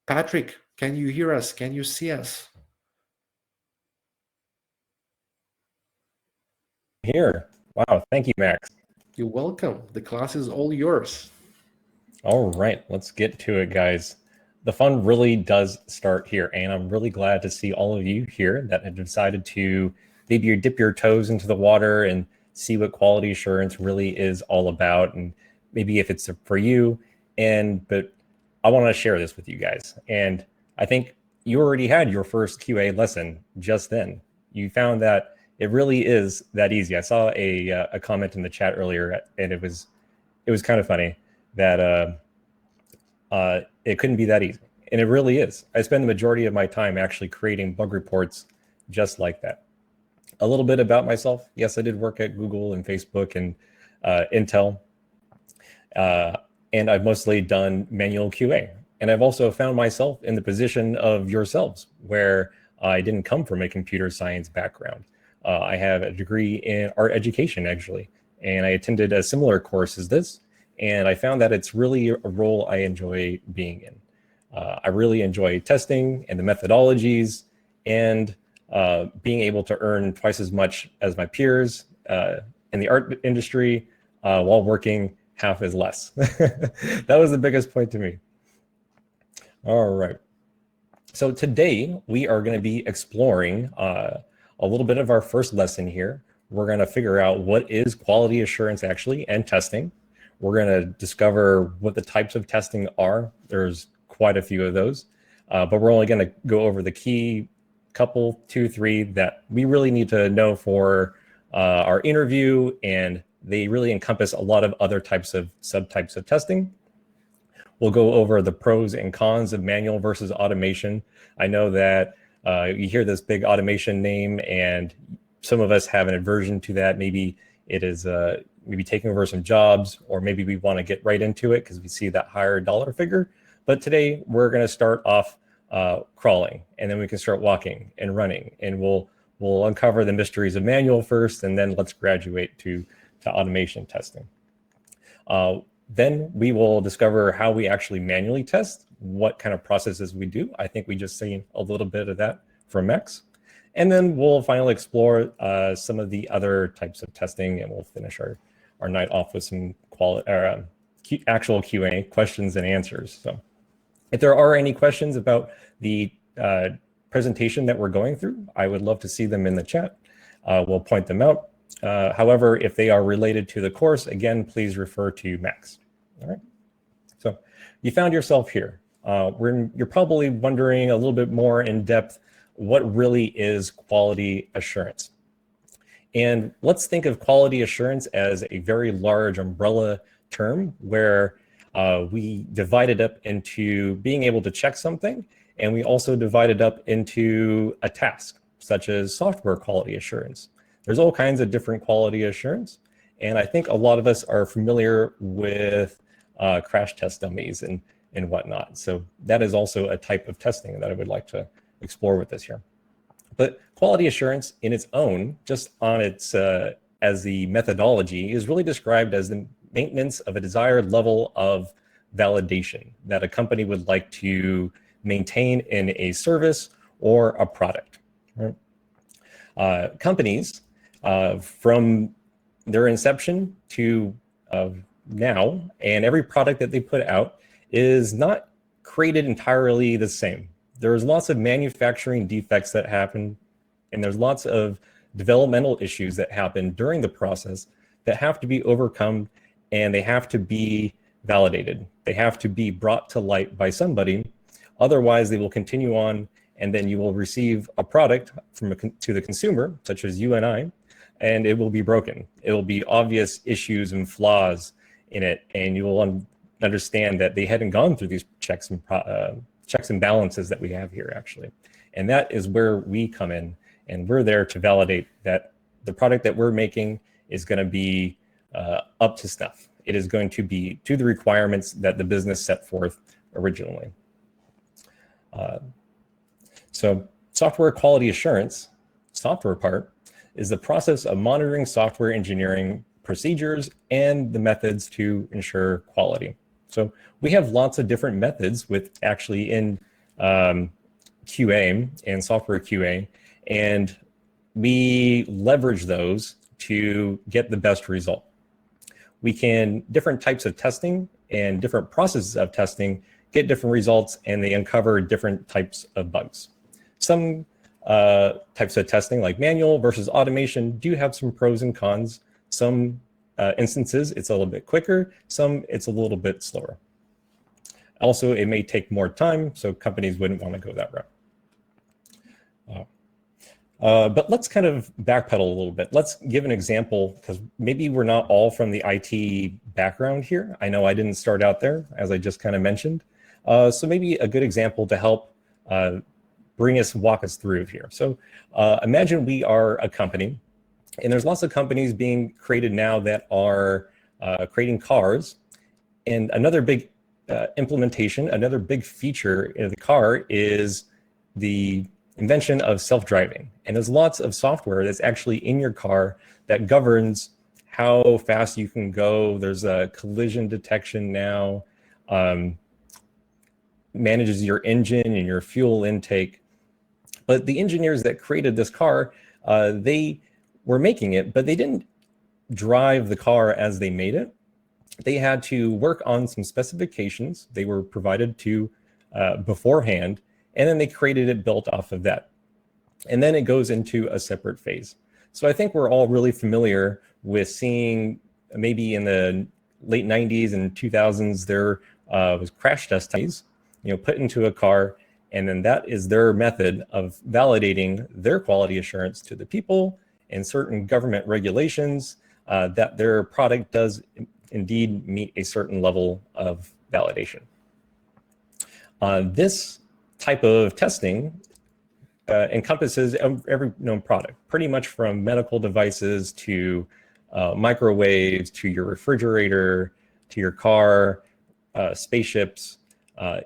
Patrick, can you hear us? Can you see us? Here. Wow. Thank you, Max. You're welcome. The class is all yours. All right. Let's get to it, guys. The fun really does start here. And I'm really glad to see all of you here that have decided to maybe dip your toes into the water and see what quality assurance really is all about. And maybe if it's for you. But I want to share this with you guys. And I think you already had your first QA lesson just then. You found that it really is that easy. I saw a comment in the chat earlier, and it was kind of funny that it couldn't be that easy, and it really is. I spend the majority of my time actually creating bug reports just like that. A little bit about myself. Yes, I did work at Google and Facebook and Intel, and I've mostly done manual QA. And I've also found myself in the position of yourselves, where I didn't come from a computer science background. I have a degree in art education, actually, and I attended a similar course as this, and I found that it's really a role I enjoy being in. I really enjoy testing and the methodologies, and being able to earn twice as much as my peers in the art industry while working half as less. That was the biggest point to me. All right. So today we are going to be exploring a little bit of our first lesson here. We're going to figure out what is quality assurance actually and testing. We're going to discover what the types of testing are. There's quite a few of those, but we're only going to go over the key couple, 2, 3 that we really need to know for our interview, and they really encompass a lot of other types of subtypes of testing. We'll go over the pros and cons of manual versus automation. I know that you hear this big automation name, and some of us have an aversion to that. Maybe it is maybe taking over some jobs, or maybe we want to get right into it because we see that higher dollar figure. But today we're going to start off crawling, and then we can start walking and running, and we'll uncover the mysteries of manual first, and then let's graduate to automation testing. Then we will discover how we actually manually test, what kind of processes we do. I think we just seen a little bit of that from Max. And then we'll finally explore some of the other types of testing, and we'll finish our night off with some actual Q&A, questions and answers. So if there are any questions about the presentation that we're going through, I would love to see them in the chat. We'll point them out. However, if they are related to the course, again, please refer to Max. All right. So you found yourself here. You're probably wondering a little bit more in depth, what really is quality assurance? And let's think of quality assurance as a very large umbrella term where we divide it up into being able to check something, and we also divide it up into a task, such as software quality assurance. There's all kinds of different quality assurance, and I think a lot of us are familiar with crash test dummies and whatnot. So that is also a type of testing that I would like to explore with us here. But quality assurance in its own, just on its as the methodology, is really described as the maintenance of a desired level of validation that a company would like to maintain in a service or a product. Right? Companies, from their inception to now, and every product that they put out is not created entirely the same. There's lots of manufacturing defects that happen, and there's lots of developmental issues that happen during the process that have to be overcome, and they have to be validated. They have to be brought to light by somebody. Otherwise, they will continue on, and then you will receive a product to the consumer, such as you and I, and it will be broken. It will be obvious issues and flaws in it, and you will understand that they hadn't gone through these checks and balances that we have here, actually. And that is where we come in, and we're there to validate that the product that we're making is going to be up to snuff. It is going to be to the requirements that the business set forth originally. So software quality assurance, software part, is the process of monitoring software engineering procedures and the methods to ensure quality. So we have lots of different methods with actually in QA and software QA, and we leverage those to get the best result. We can, different types of testing and different processes of testing get different results, and they uncover different types of bugs. Some types of testing, like manual versus automation, do have some pros and cons. Some instances, it's a little bit quicker. Some, it's a little bit slower. Also, it may take more time, so companies wouldn't want to go that route. But let's kind of backpedal a little bit. Let's give an example, because maybe we're not all from the IT background here. I know I didn't start out there, as I just kind of mentioned. So maybe a good example to help walk us through here. So imagine we are a company, and there's lots of companies being created now that are creating cars. And another big implementation, another big feature in the car is the invention of self-driving. And there's lots of software that's actually in your car that governs how fast you can go. There's a collision detection now, manages your engine and your fuel intake. But the engineers that created this car, they were making it, but they didn't drive the car as they made it. They had to work on some specifications they were provided to beforehand, and then they created it built off of that. And then it goes into a separate phase. So I think we're all really familiar with seeing, maybe in the late 90s and 2000s, there was crash test dummies, put into a car, and then that is their method of validating their quality assurance to the people and certain government regulations that their product does indeed meet a certain level of validation. This type of testing encompasses every known product, pretty much from medical devices to microwaves, to your refrigerator, to your car, spaceships,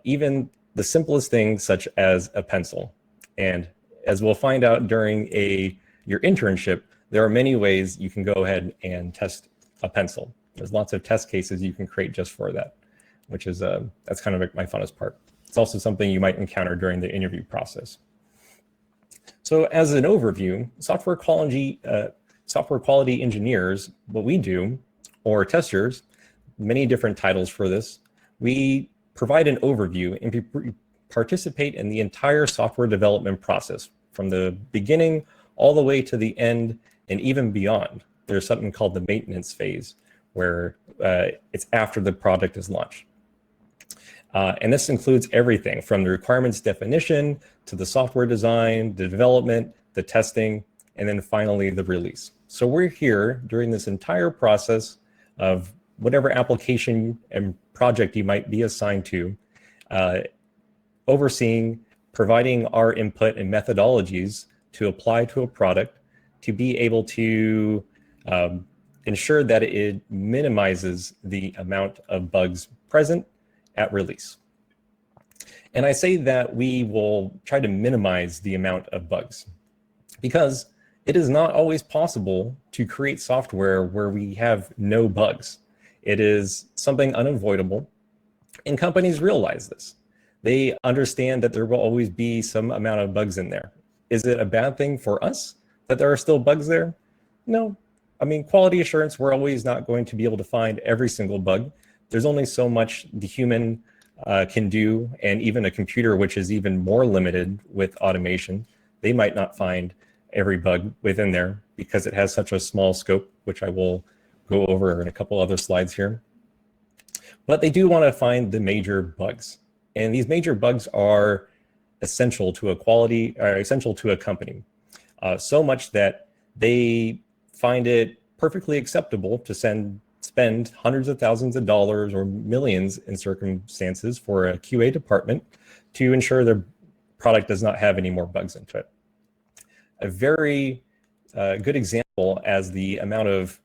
even the simplest things such as a pencil. And as we'll find out during your internship, there are many ways you can go ahead and test a pencil. There's lots of test cases you can create just for that, which is that's kind of my funnest part. It's also something you might encounter during the interview process. So as an overview, software quality engineers, what we do, or testers, many different titles for this, we provide an overview and participate in the entire software development process from the beginning all the way to the end and even beyond. There's something called the maintenance phase where it's after the product is launched. And this includes everything from the requirements definition to the software design, the development, the testing, and then finally the release. So we're here during this entire process of whatever application and project you might be assigned to, overseeing, providing our input and methodologies to apply to a product to be able to ensure that it minimizes the amount of bugs present at release. And I say that we will try to minimize the amount of bugs because it is not always possible to create software where we have no bugs. It is something unavoidable, and companies realize this. They understand that there will always be some amount of bugs in there. Is it a bad thing for us that there are still bugs there? No. I mean, quality assurance, we're always not going to be able to find every single bug. There's only so much the human can do, and even a computer, which is even more limited with automation, they might not find every bug within there because it has such a small scope, which I will go over in a couple other slides here. But they do want to find the major bugs. And these major bugs are essential to a company, so much that they find it perfectly acceptable to spend hundreds of thousands of dollars or millions in circumstances for a QA department to ensure their product does not have any more bugs into it. A very good example as the amount of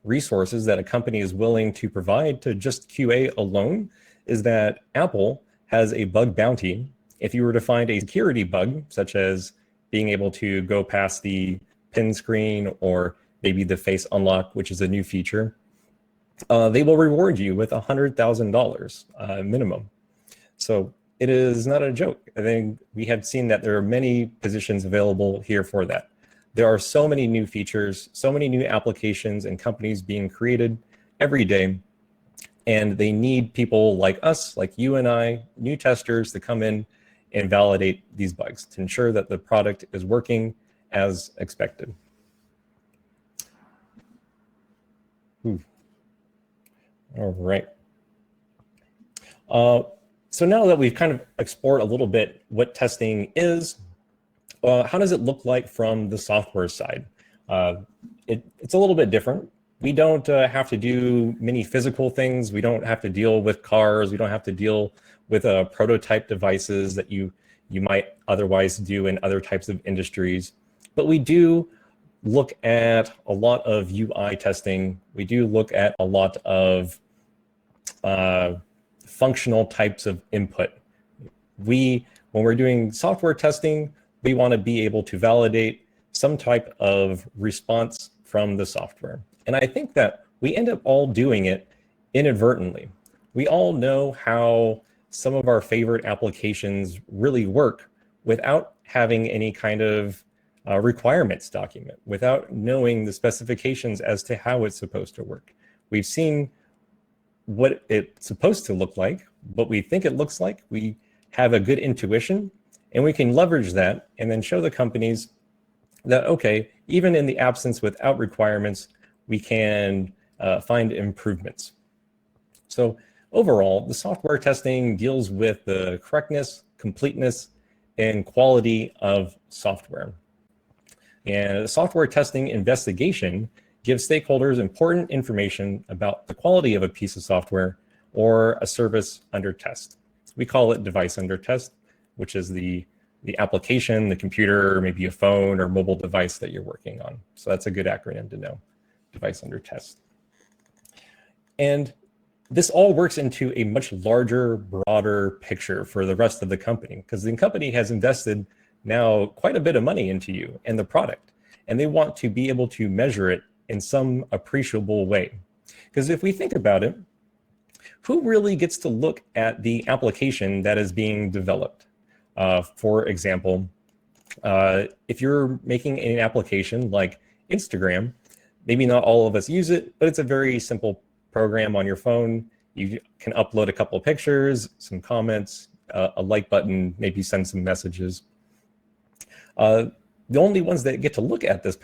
resources that a company is willing to provide to just QA alone is that Apple has a bug bounty. If you were to find a security bug, such as being able to go past the pin screen or maybe the face unlock, which is a new feature, they will reward you with $100,000 minimum. So it is not a joke. I think we have seen that there are many positions available here for that. There are so many new features, so many new applications and companies being created every day. And they need people like us, like you and I, new testers, to come in and validate these bugs to ensure that the product is working as expected. All right. So now that we've kind of explored a little bit what testing is, how does it look like from the software side? It's a little bit different. We don't have to do many physical things. We don't have to deal with cars. We don't have to deal with prototype devices that you might otherwise do in other types of industries. But we do look at a lot of UI testing. We do look at a lot of functional types of input. When we're doing software testing, we want to be able to validate some type of response from the software. And I think that we end up all doing it inadvertently. We all know how some of our favorite applications really work without having any kind of requirements document, without knowing the specifications as to how it's supposed to work. We've seen what it's supposed to look like, what we think it looks like. We have a good intuition, and we can leverage that and then show the companies that, okay, even in the absence without requirements, we can find improvements. So overall, the software testing deals with the correctness, completeness, and quality of software. And a software testing investigation gives stakeholders important information about the quality of a piece of software or a service under test. We call it device under test, which is the application, the computer, or maybe a phone or mobile device that you're working on. So that's a good acronym to know, device under test. And this all works into a much larger, broader picture for the rest of the company, because the company has invested now quite a bit of money into you and the product, and they want to be able to measure it in some appreciable way. Because if we think about it, who really gets to look at the application that is being developed? For example, if you're making an application like Instagram, maybe not all of us use it, but it's a very simple program on your phone. You can upload a couple of pictures, some comments, a like button, maybe send some messages. The only ones that get to look at this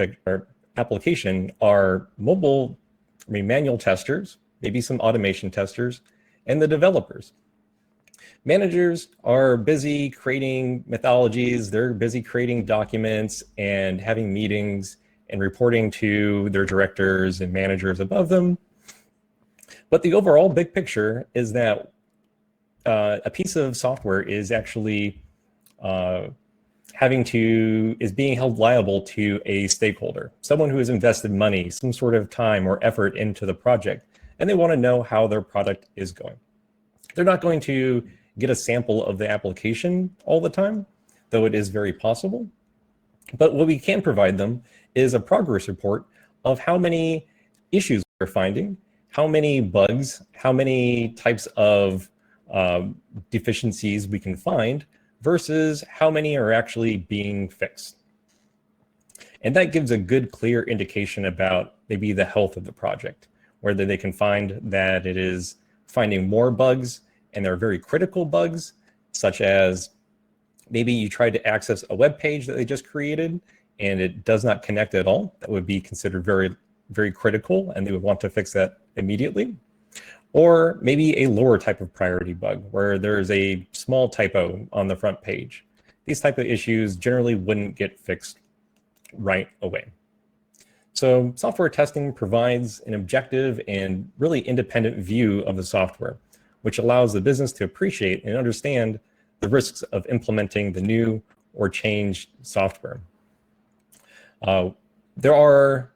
application are manual testers, maybe some automation testers, and the developers. Managers are busy creating methodologies, they're busy creating documents and having meetings and reporting to their directors and managers above them. But the overall big picture is that a piece of software is actually is being held liable to a stakeholder, someone who has invested money, some sort of time or effort into the project, and they want to know how their product is going. They're not going to get a sample of the application all the time, though it is very possible. But what we can provide them is a progress report of how many issues we're finding, how many bugs, how many types of deficiencies we can find versus how many are actually being fixed. And that gives a good, clear indication about maybe the health of the project, whether they can find that it is finding more bugs and they're very critical bugs, such as maybe you tried to access a web page that they just created and it does not connect at all. That would be considered very, very critical and they would want to fix that immediately. Or maybe a lower type of priority bug where there's a small typo on the front page. These type of issues generally wouldn't get fixed right away. So software testing provides an objective and really independent view of the software, which allows the business to appreciate and understand the risks of implementing the new or changed software. There are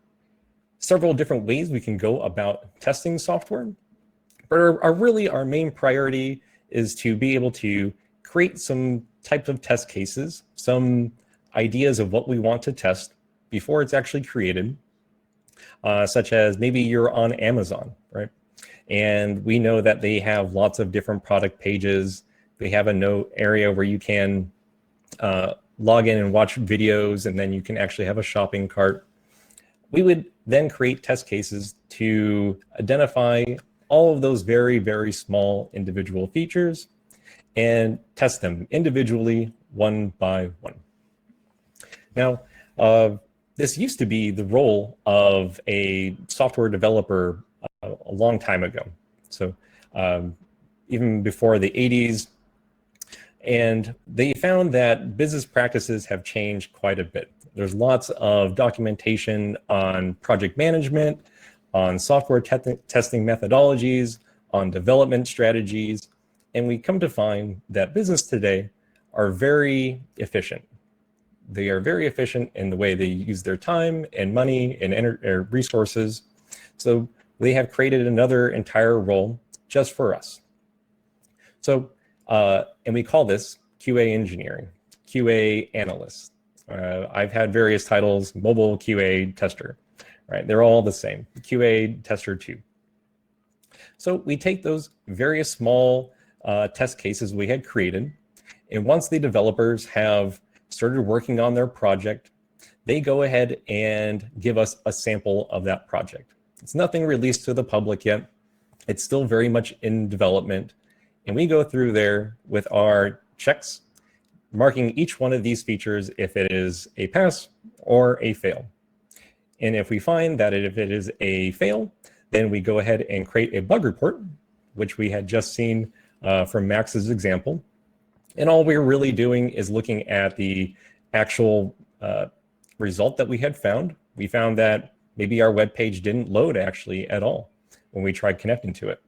several different ways we can go about testing software, but our main priority is to be able to create some types of test cases, some ideas of what we want to test before it's actually created, such as maybe you're on Amazon, right? And we know that they have lots of different product pages. They have a note area where you can log in and watch videos, and then you can actually have a shopping cart. We would then create test cases to identify all of those very, very small individual features and test them individually, one by one. Now, this used to be the role of a software developer a long time ago. So even before the 80s, and they found that business practices have changed quite a bit. There's lots of documentation on project management, on software testing methodologies, on development strategies, and we come to find that business today are very efficient. They are very efficient in the way they use their time and money and resources. So they have created another entire role just for us. So, and we call this QA engineering, QA analyst. I've had various titles, mobile QA tester, right? They're all the same, QA tester too. So we take those various small test cases we had created, and once the developers have started working on their project, they go ahead and give us a sample of that project. It's nothing released to the public yet. It's still very much in development. And we go through there with our checks, marking each one of these features if it is a pass or a fail. And if we find that if it is a fail, then we go ahead and create a bug report, which we had just seen from Max's example. And all we're really doing is looking at the actual result that we had found. We found that maybe our web page didn't load actually at all when we tried connecting to it,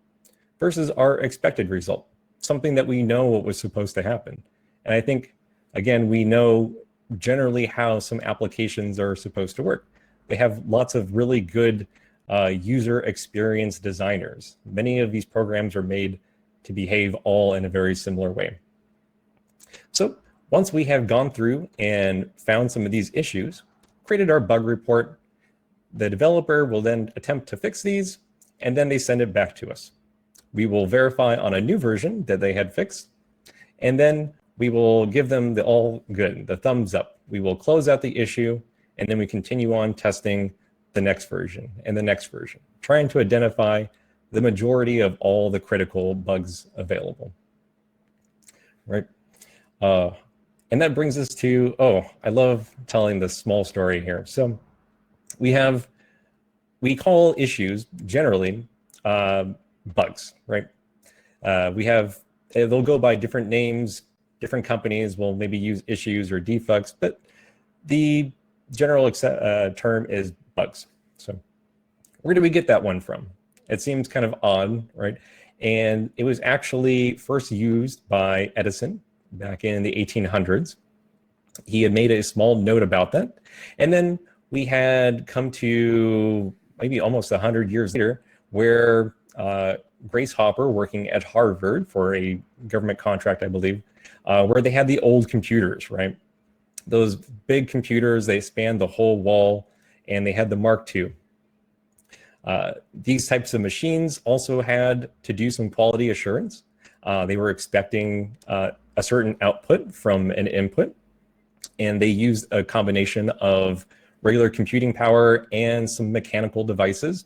versus our expected result, something that we know what was supposed to happen. And I think, again, we know generally how some applications are supposed to work. They have lots of really good user experience designers. Many of these programs are made to behave all in a very similar way. So once we have gone through and found some of these issues, created our bug report, the developer will then attempt to fix these, and then they send it back to us. We will verify on a new version that they had fixed, and then we will give them the all good, the thumbs up. We will close out the issue, and then we continue on testing the next version and the next version, trying to identify the majority of all the critical bugs available, right? And that brings us to, I love telling this small story here. So we call issues generally bugs, right? They'll go by different names. Different companies will maybe use issues or defects, but the general term is bugs. So where do we get that one from? It seems kind of odd, right? And it was actually first used by Edison back in the 1800s. He had made a small note about that. And then we had come to maybe almost 100 years later, where Grace Hopper, working at Harvard for a government contract, I believe, where they had the old computers, right? Those big computers, they spanned the whole wall, and they had the Mark II. These types of machines also had to do some quality assurance. They were expecting a certain output from an input, and they used a combination of regular computing power and some mechanical devices.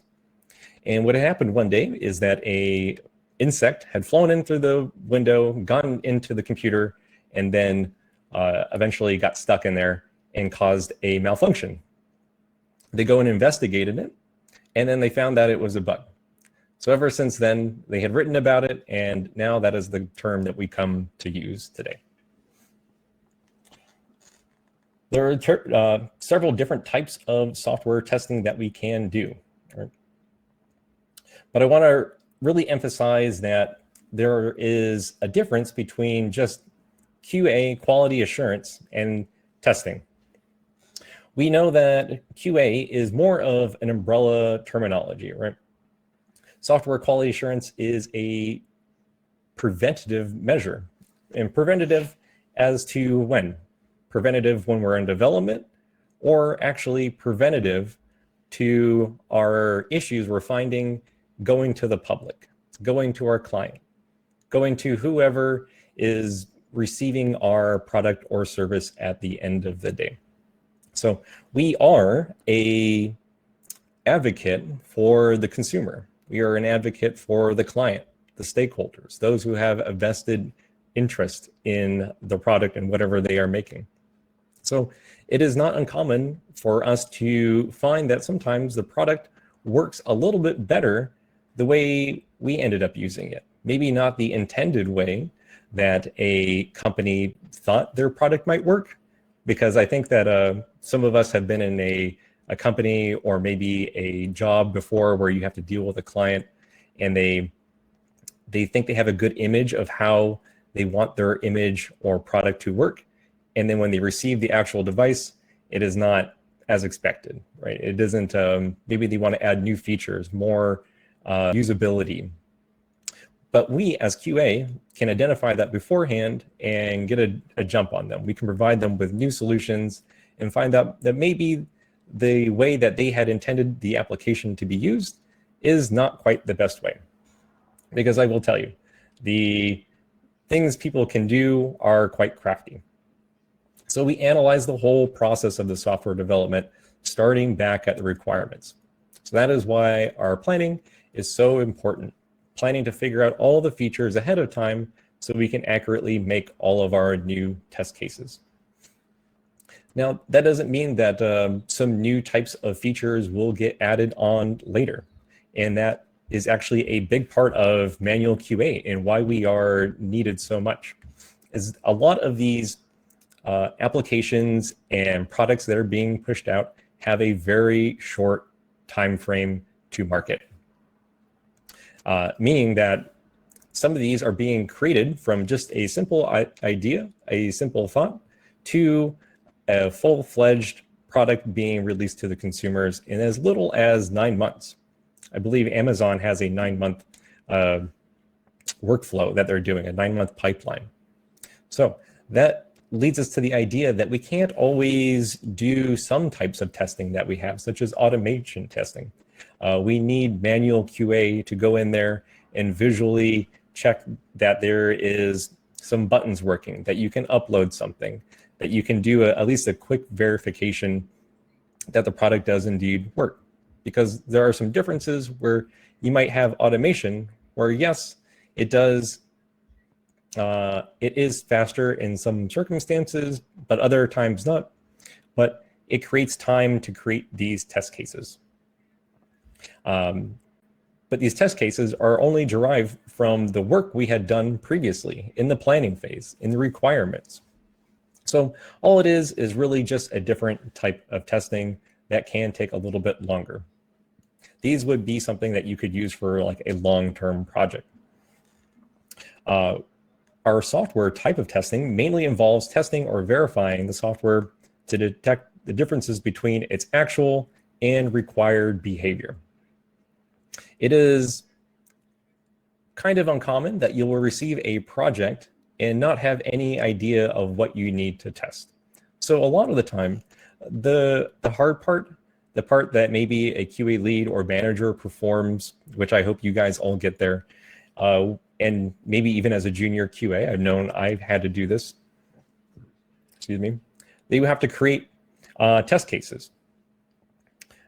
And what had happened one day is that a insect had flown in through the window, gone into the computer, and then eventually got stuck in there and caused a malfunction. They go and investigated it, and then they found that it was a bug. So ever since then, they had written about it, and now that is the term that we come to use today. There are several different types of software testing that we can do, right? But I want to really emphasize that there is a difference between just QA, quality assurance, and testing. We know that QA is more of an umbrella terminology, right? Software quality assurance is a preventative measure, and preventative as to when? Preventative when we're in development, or actually preventative to our issues we're finding going to the public, going to our client, going to whoever is receiving our product or service at the end of the day. So we are an advocate for the consumer. We are an advocate for the client, the stakeholders, those who have a vested interest in the product and whatever they are making. So it is not uncommon for us to find that sometimes the product works a little bit better the way we ended up using it. Maybe not the intended way that a company thought their product might work, because I think that some of us have been in a company or maybe a job before where you have to deal with a client, and they think they have a good image of how they want their image or product to work. And then when they receive the actual device, it is not as expected, right? It doesn't, maybe they want to add new features, more usability. But we as QA can identify that beforehand and get a jump on them. We can provide them with new solutions and find out that maybe the way that they had intended the application to be used is not quite the best way. Because I will tell you, the things people can do are quite crafty. So we analyze the whole process of the software development, starting back at the requirements. So that is why our planning is so important. Planning to figure out all the features ahead of time so we can accurately make all of our new test cases. Now, that doesn't mean that some new types of features will get added on later. And that is actually a big part of manual QA and why we are needed so much. Is a lot of these applications and products that are being pushed out have a very short time frame to market. Meaning that some of these are being created from just a simple idea, a simple thought, to a full-fledged product being released to the consumers in as little as 9 months. I believe Amazon has a 9-month workflow that they're doing, a 9-month pipeline. So that leads us to the idea that we can't always do some types of testing that we have, such as automation testing. We need manual QA to go in there and visually check that there is some buttons working, that you can upload something, that you can do at least a quick verification that the product does indeed work. Because there are some differences where you might have automation where, yes, it does, it is faster in some circumstances, but other times not. But it creates time to create these test cases. But these test cases are only derived from the work we had done previously in the planning phase, in the requirements. So all it is really just a different type of testing that can take a little bit longer. These would be something that you could use for like a long-term project. Our software type of testing mainly involves testing or verifying the software to detect the differences between its actual and required behavior. It is kind of uncommon that you will receive a project and not have any idea of what you need to test. So a lot of the time, the hard part, the part that maybe a QA lead or manager performs, which I hope you guys all get there, and maybe even as a junior QA, I've had to do this, excuse me, they would have to create test cases.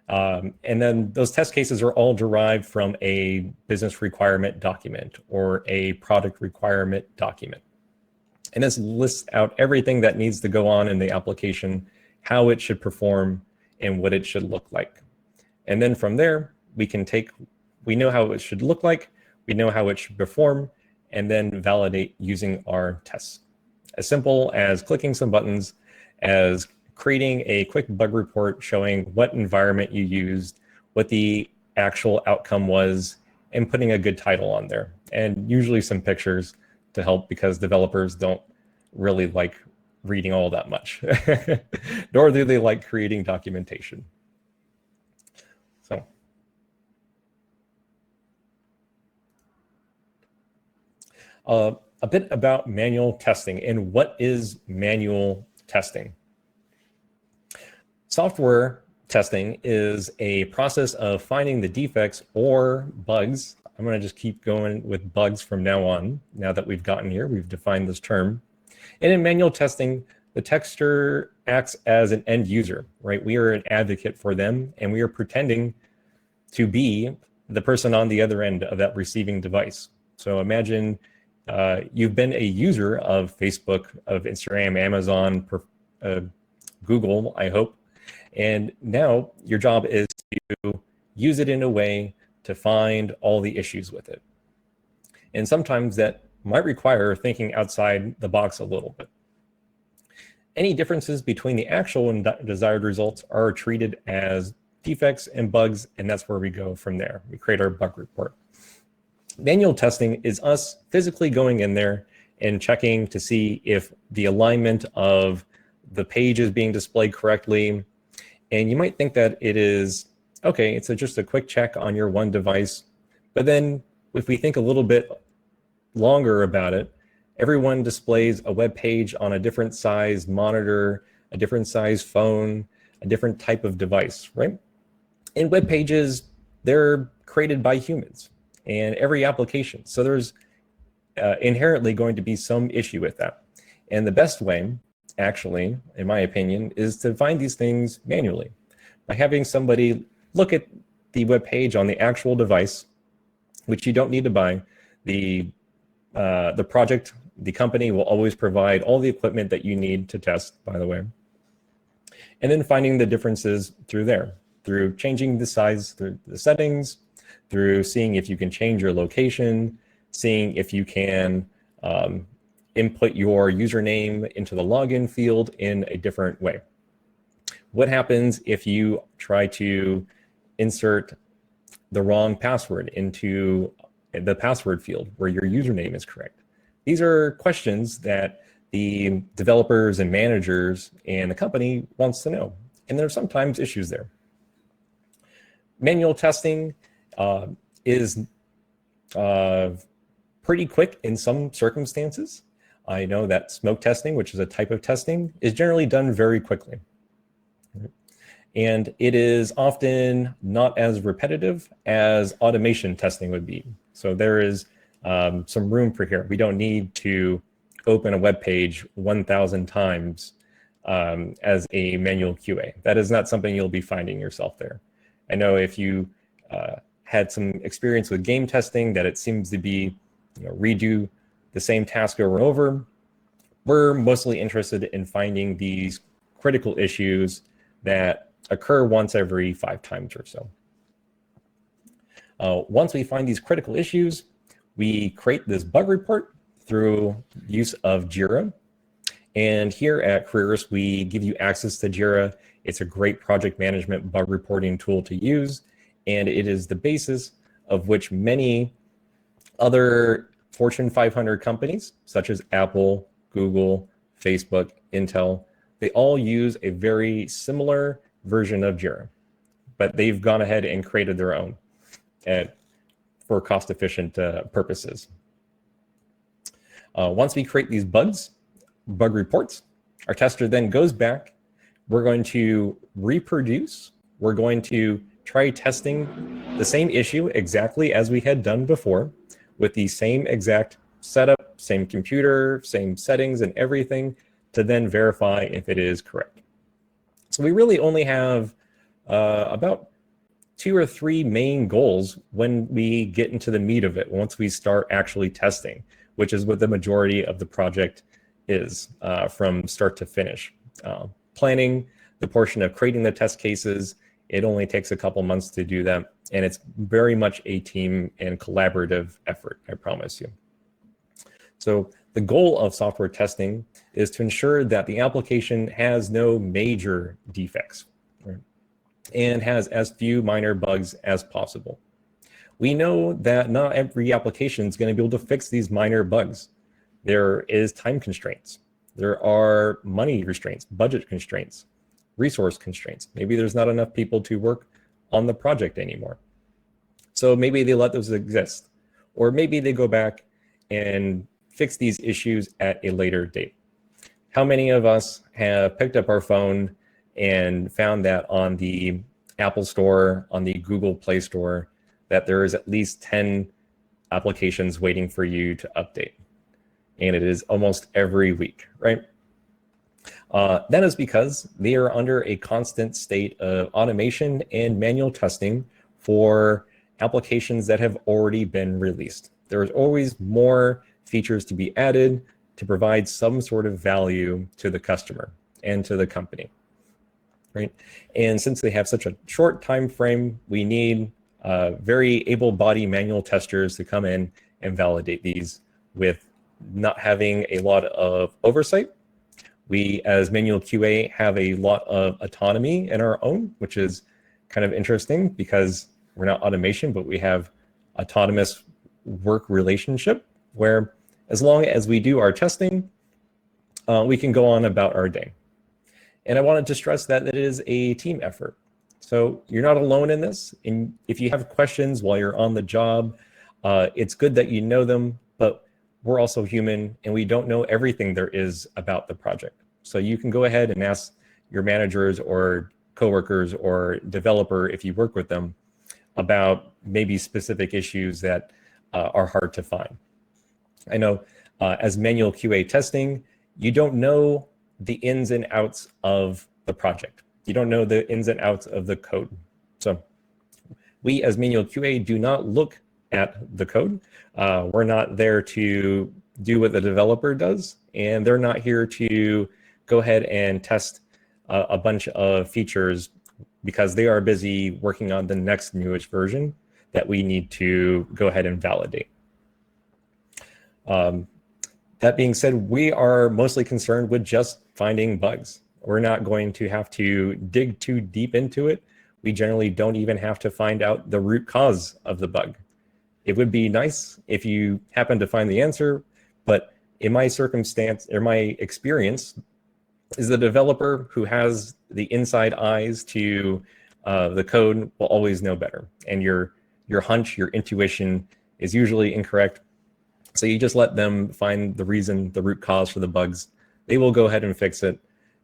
And then those test cases are all derived from a business requirement document or a product requirement document. And this lists out everything that needs to go on in the application, how it should perform, and what it should look like. And then from there, we know how it should look like, we know how it should perform, and then validate using our tests. As simple as clicking some buttons, as creating a quick bug report showing what environment you used, what the actual outcome was, and putting a good title on there. And usually some pictures to help, because developers don't really like reading all that much, nor do they like creating documentation. So. A bit about manual testing and what is manual testing. Software testing is a process of finding the defects or bugs. I'm going to just keep going with bugs from now on. Now that we've gotten here, we've defined this term. And in manual testing, the tester acts as an end user, right? We are an advocate for them, and we are pretending to be the person on the other end of that receiving device. So imagine you've been a user of Facebook, of Instagram, Amazon, Google, I hope. And now your job is to use it in a way to find all the issues with it. And sometimes that might require thinking outside the box a little bit. Any differences between the actual and desired results are treated as defects and bugs, and that's where we go from there. We create our bug report. Manual testing is us physically going in there and checking to see if the alignment of the page is being displayed correctly. And you might think that it is, okay, it's just a quick check on your one device. But then if we think a little bit longer about it, everyone displays a web page on a different size monitor, a different size phone, a different type of device, right? And web pages, they're created by humans and every application. So there's inherently going to be some issue with that. And the best way, actually, in my opinion, is to find these things manually by having somebody look at the web page on the actual device, which you don't need to buy. The project, the company will always provide all the equipment that you need to test, by the way. And then finding the differences through there, through changing the size, through the settings, through seeing if you can change your location, seeing if you can input your username into the login field in a different way. What happens if you try to insert the wrong password into the password field where your username is correct? These are questions that the developers and managers and the company wants to know. And there are sometimes issues there. Manual testing is pretty quick in some circumstances. I know that smoke testing, which is a type of testing, is generally done very quickly. And it is often not as repetitive as automation testing would be. So there is some room for here. We don't need to open a web page 1,000 times as a manual QA. That is not something you'll be finding yourself there. I know if you had some experience with game testing, that it seems to be redo the same task over and over. We're mostly interested in finding these critical issues that occur once every 5 times or so. Once we find these critical issues, we create this bug report through use of Jira. And here at Careers, we give you access to Jira. It's a great project management bug reporting tool to use, and it is the basis of which many other Fortune 500 companies, such as Apple, Google, Facebook, Intel, they all use a very similar version of Jira, but they've gone ahead and created their own for cost-efficient purposes. Once we create these bug reports, our tester then goes back. We're going to reproduce. We're going to try testing the same issue exactly as we had done before, with the same exact setup, same computer, same settings and everything, to then verify if it is correct. So we really only have about 2 or 3 main goals when we get into the meat of it, once we start actually testing, which is what the majority of the project is from start to finish. Planning the portion of creating the test cases, it only takes a couple months to do that, and it's very much a team and collaborative effort, I promise you. So the goal of software testing is to ensure that the application has no major defects, right, and has as few minor bugs as possible. We know that not every application is going to be able to fix these minor bugs. There is time constraints. There are money restraints, budget constraints, resource constraints. Maybe there's not enough people to work on the project anymore. So maybe they let those exist, or maybe they go back and fix these issues at a later date. How many of us have picked up our phone and found that on the Apple Store, on the Google Play Store, that there is at least 10 applications waiting for you to update? And it is almost every week, right? That is because they are under a constant state of automation and manual testing for applications that have already been released. There is always more features to be added to provide some sort of value to the customer and to the company, right? And since they have such a short time frame, we need very able-bodied manual testers to come in and validate these with not having a lot of oversight. We, as manual QA, have a lot of autonomy in our own, which is kind of interesting because we're not automation, but we have autonomous work relationship where as long as we do our testing, we can go on about our day. And I wanted to stress that it is a team effort. So you're not alone in this. And if you have questions while you're on the job, it's good that you know them, but we're also human and we don't know everything there is about the project. So you can go ahead and ask your managers or coworkers or developer, if you work with them, about maybe specific issues that are hard to find. I know as manual QA testing, you don't know the ins and outs of the project. You don't know the ins and outs of the code. So we as manual QA do not look at the code. We're not there to do what the developer does, and they're not here to go ahead and test a bunch of features because they are busy working on the next newest version that we need to go ahead and validate. That being said, we are mostly concerned with just finding bugs. We're not going to have to dig too deep into it. We generally don't even have to find out the root cause of the bug. It would be nice if you happen to find the answer, but in my circumstance or my experience, is the developer who has the inside eyes to the code will always know better. And your hunch, your intuition is usually incorrect. So you just let them find the reason, the root cause for the bugs. They will go ahead and fix it.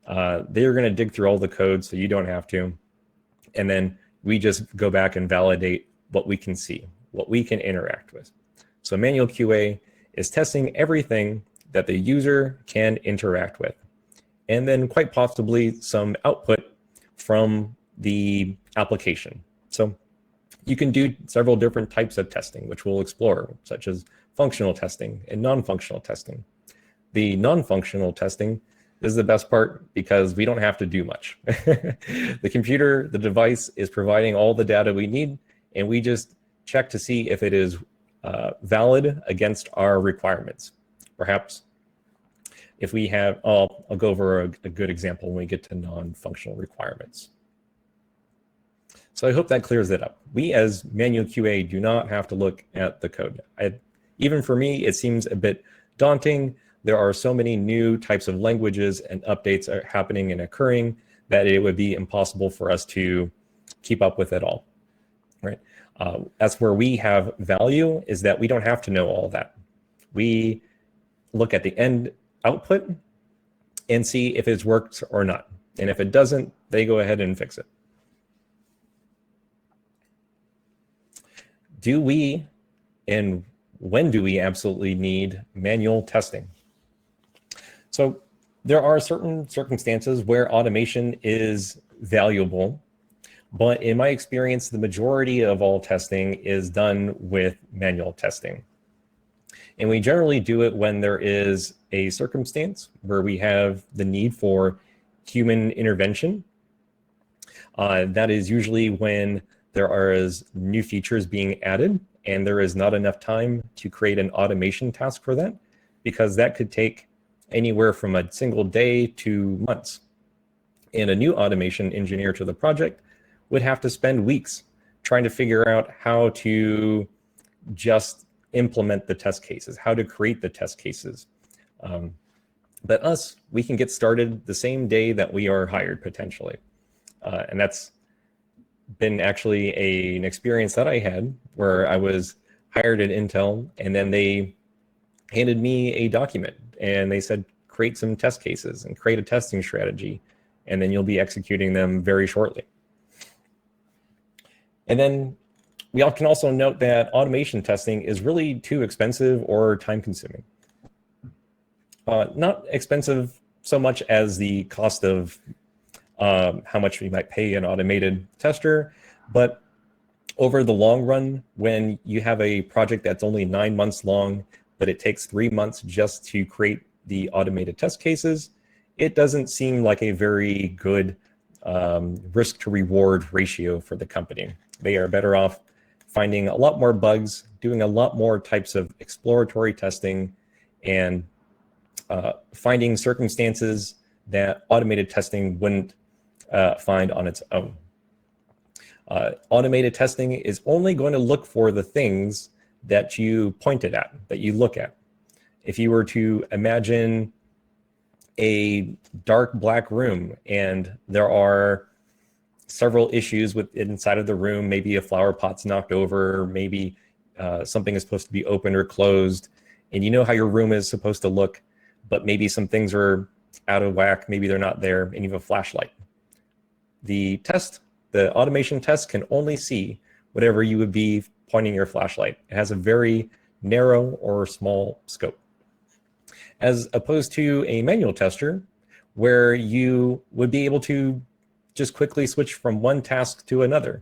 They're going to dig through all the code so you don't have to. And then we just go back and validate what we can see, what we can interact with. So manual QA is testing everything that the user can interact with, and then quite possibly some output from the application. So you can do several different types of testing, which we'll explore, such as functional testing and non-functional testing. The non-functional testing is the best part because we don't have to do much. The computer, the device is providing all the data we need, and we just check to see if it is valid against our requirements. Perhaps if we have, I'll go over a good example when we get to non-functional requirements. So I hope that clears it up. We as manual QA do not have to look at the code. Even for me, it seems a bit daunting. There are so many new types of languages and updates are happening and occurring that it would be impossible for us to keep up with it all, right? That's where we have value, is that we don't have to know all that. We look at the end output and see if it's worked or not. And if it doesn't, they go ahead and fix it. Do we, and when do we absolutely need manual testing? So there are certain circumstances where automation is valuable, but in my experience, the majority of all testing is done with manual testing. And we generally do it when there is a circumstance where we have the need for human intervention. That is usually when there are new features being added and there is not enough time to create an automation task for that, because that could take anywhere from a single day to months. And a new automation engineer to the project would have to spend weeks trying to figure out how to just implement the test cases, how to create the test cases. But us, we can get started the same day that we are hired potentially. And that's been actually an experience that I had where I was hired at Intel, and then they handed me a document and they said, create some test cases and create a testing strategy, and then you'll be executing them very shortly. And then we all can also note that automation testing is really too expensive or time consuming. Not expensive so much as the cost of how much we might pay an automated tester, but over the long run, when you have a project that's only 9 months long, but it takes 3 months just to create the automated test cases, it doesn't seem like a very good risk to reward ratio for the company. They are better off finding a lot more bugs, doing a lot more types of exploratory testing, and finding circumstances that automated testing wouldn't find on its own. Automated testing is only going to look for the things that you pointed at, that you look at. If you were to imagine a dark black room and there are several issues with inside of the room, maybe a flower pot's knocked over, maybe something is supposed to be opened or closed, and you know how your room is supposed to look, but maybe some things are out of whack, maybe they're not there, and you have a flashlight. The automation test can only see whatever you would be pointing your flashlight. It has a very narrow or small scope, as opposed to a manual tester where you would be able to just quickly switch from one task to another.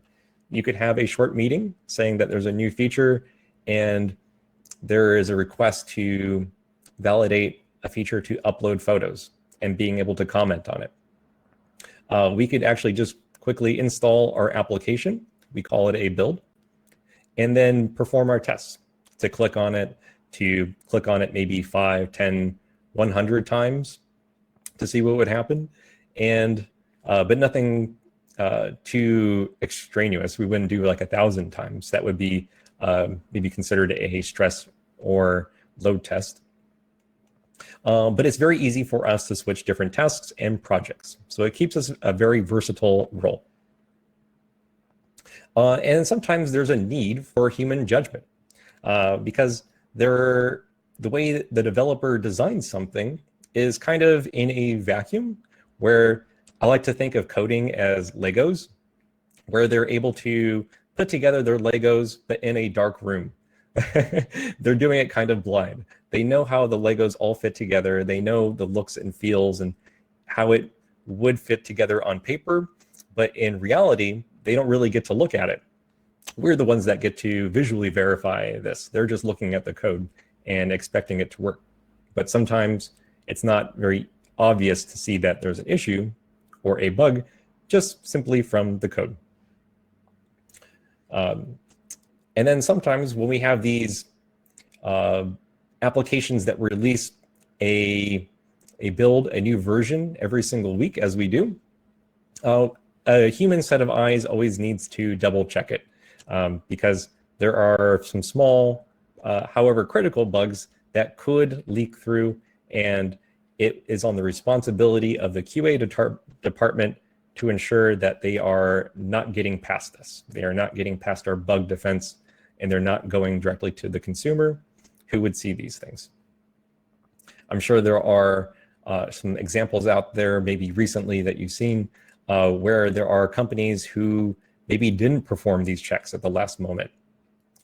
You could have a short meeting saying that there's a new feature and there is a request to validate a feature to upload photos and being able to comment on it. We could actually just quickly install our application. We call it a build, and then perform our tests. To click on it maybe 5, 10, 100 times to see what would happen. And but nothing too extraneous. We wouldn't do like 1,000 times. That would be maybe considered a stress or load test. But it's very easy for us to switch different tasks and projects. So it keeps us a very versatile role. And sometimes there's a need for human judgment because there the way that the developer designs something is kind of in a vacuum, where I like to think of coding as Legos, where they're able to put together their Legos, but in a dark room. They're doing it kind of blind. They know how the Legos all fit together. They know the looks and feels and how it would fit together on paper, but in reality, they don't really get to look at it. We're the ones that get to visually verify this. They're just looking at the code and expecting it to work. But sometimes it's not very obvious to see that there's an issue or a bug just simply from the code. And then sometimes when we have these applications that release a build, a new version every single week, as we do, a human set of eyes always needs to double check it, because there are some small, however critical bugs that could leak through, and it is on the responsibility of the QA department to ensure that they are not getting past this. They are not getting past our bug defense, and they're not going directly to the consumer who would see these things. I'm sure there are some examples out there, maybe recently that you've seen, where there are companies who maybe didn't perform these checks at the last moment,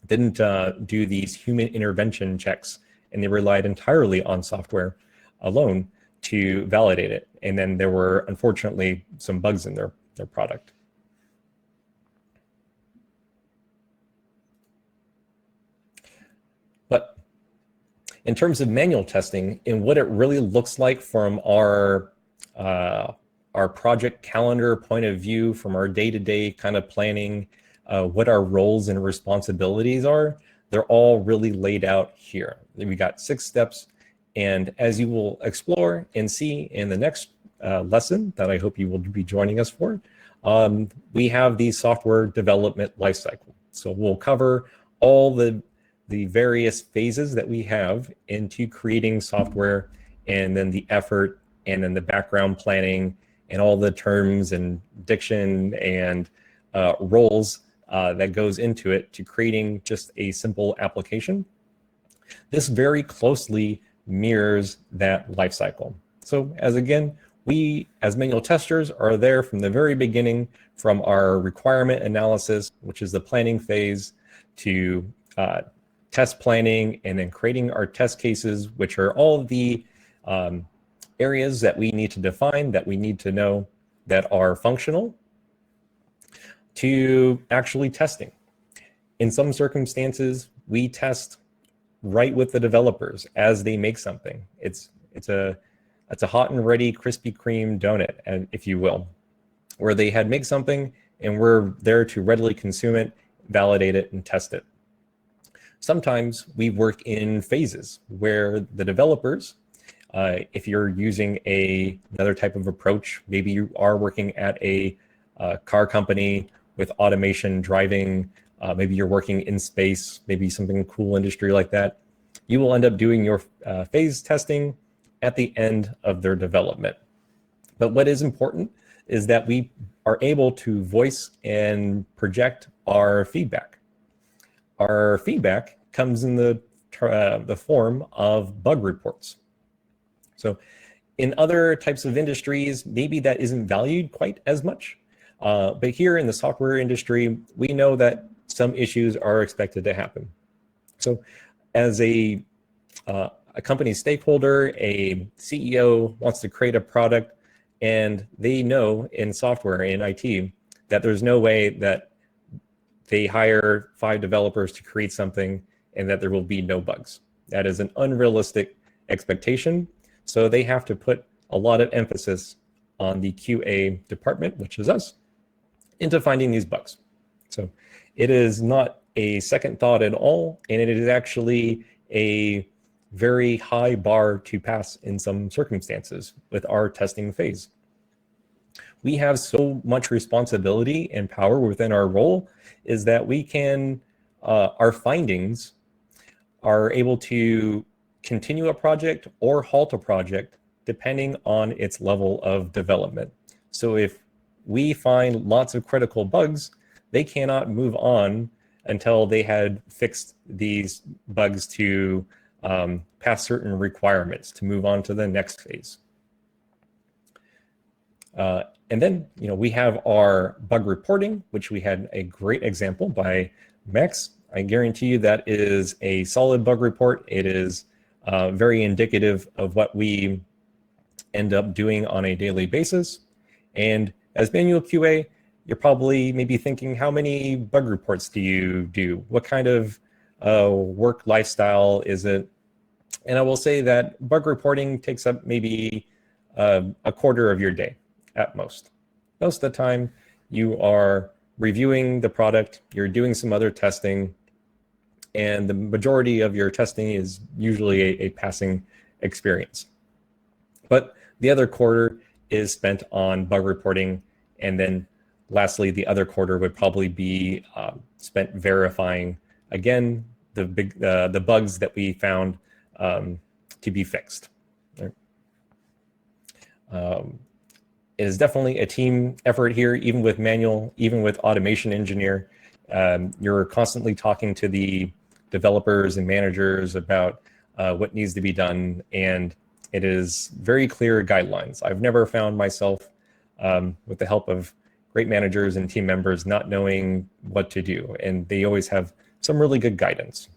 didn't do these human intervention checks, and they relied entirely on software alone to validate it. And then there were, unfortunately, some bugs in their product. But in terms of manual testing and what it really looks like from our project calendar point of view, from our day-to-day kind of planning, what our roles and responsibilities are, they're all really laid out here. We got 6 steps, and as you will explore and see in the next lesson that I hope you will be joining us for, we have the software development lifecycle. So we'll cover all the various phases that we have into creating software, and then the effort, and then the background planning, and all the terms and diction and roles that goes into it to creating just a simple application. This very closely mirrors that life cycle. So again, we as manual testers are there from the very beginning, from our requirement analysis, which is the planning phase, to test planning, and then creating our test cases, which are all the areas that we need to define, that we need to know that are functional, to actually testing. In some circumstances, we test right with the developers as they make something. It's a hot and ready Krispy Kreme donut, and if you will, where they had make something and we're there to readily consume it, validate it, and test it. Sometimes we work in phases where the developers, if you're using another type of approach, maybe you are working at a car company with automation driving, maybe you're working in space, maybe something cool industry like that, you will end up doing your phase testing at the end of their development. But what is important is that we are able to voice and project our feedback. Our feedback comes in the form of bug reports. So in other types of industries, maybe that isn't valued quite as much. But here in the software industry, we know that some issues are expected to happen. So as a company stakeholder, a CEO wants to create a product, and they know in software, in IT, that there's no way that they hire 5 developers to create something and that there will be no bugs. That is an unrealistic expectation. So they have to put a lot of emphasis on the QA department, which is us, into finding these bugs. So it is not a second thought at all, and it is actually a very high bar to pass in some circumstances with our testing phase. We have so much responsibility and power within our role, is that we can, our findings are able to continue a project or halt a project depending on its level of development. So if we find lots of critical bugs, they cannot move on until they had fixed these bugs to pass certain requirements to move on to the next phase. And then, we have our bug reporting, which we had a great example by Max. I guarantee you that is a solid bug report. It is very indicative of what we end up doing on a daily basis. And as manual QA, you're probably maybe thinking, how many bug reports do you do? What kind of work lifestyle is it? And I will say that bug reporting takes up maybe a quarter of your day at most. Most of the time, you are reviewing the product, you're doing some other testing, and the majority of your testing is usually a passing experience. But the other quarter is spent on bug reporting, and then lastly, the other quarter would probably be spent verifying, again, the bugs that we found to be fixed. It is definitely a team effort here, even with manual, even with automation engineer. You're constantly talking to the developers and managers about what needs to be done, and it is very clear guidelines. I've never found myself, with the help of great managers and team members, not knowing what to do, and they always have some really good guidance.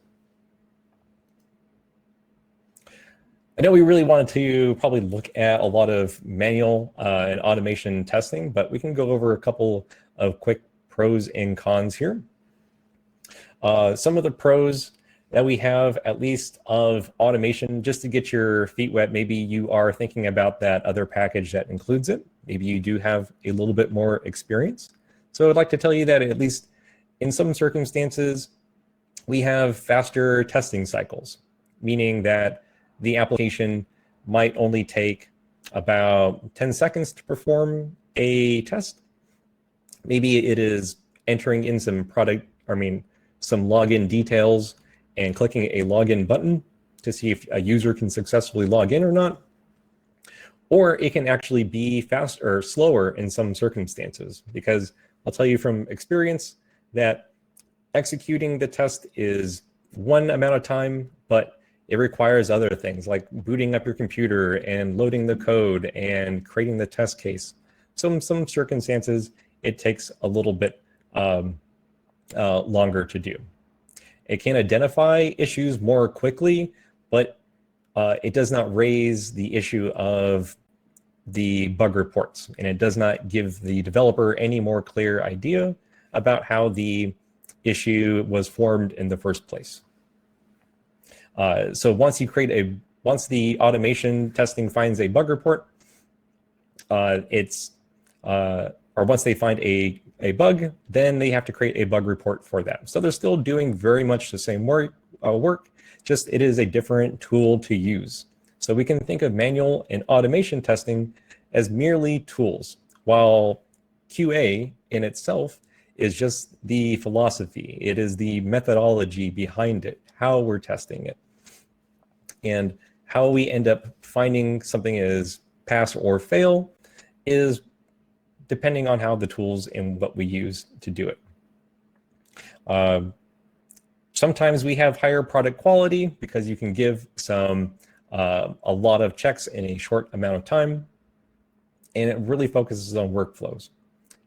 I know we really wanted to probably look at a lot of manual and automation testing, but we can go over a couple of quick pros and cons here. Some of the pros that we have, at least of automation, just to get your feet wet, maybe you are thinking about that other package that includes it. Maybe you do have a little bit more experience. So I'd like to tell you that at least in some circumstances, we have faster testing cycles, meaning that the application might only take about 10 seconds to perform a test. Maybe it is entering in some some login details and clicking a login button to see if a user can successfully log in or not. Or it can actually be faster or slower in some circumstances, because I'll tell you from experience that executing the test is one amount of time, but it requires other things like booting up your computer and loading the code and creating the test case. So in some circumstances, it takes a little bit longer to do. It can identify issues more quickly, but it does not raise the issue of the bug reports, and it does not give the developer any more clear idea about how the issue was formed in the first place. So once the automation testing finds a bug report, or once they find a bug, then they have to create a bug report for that. So they're still doing very much the same work, just it is a different tool to use. So we can think of manual and automation testing as merely tools, while QA in itself is just the philosophy. It is the methodology behind it, how we're testing it. And how we end up finding something is pass or fail is depending on how the tools and what we use to do it. Sometimes we have higher product quality because you can give a lot of checks in a short amount of time, and it really focuses on workflows.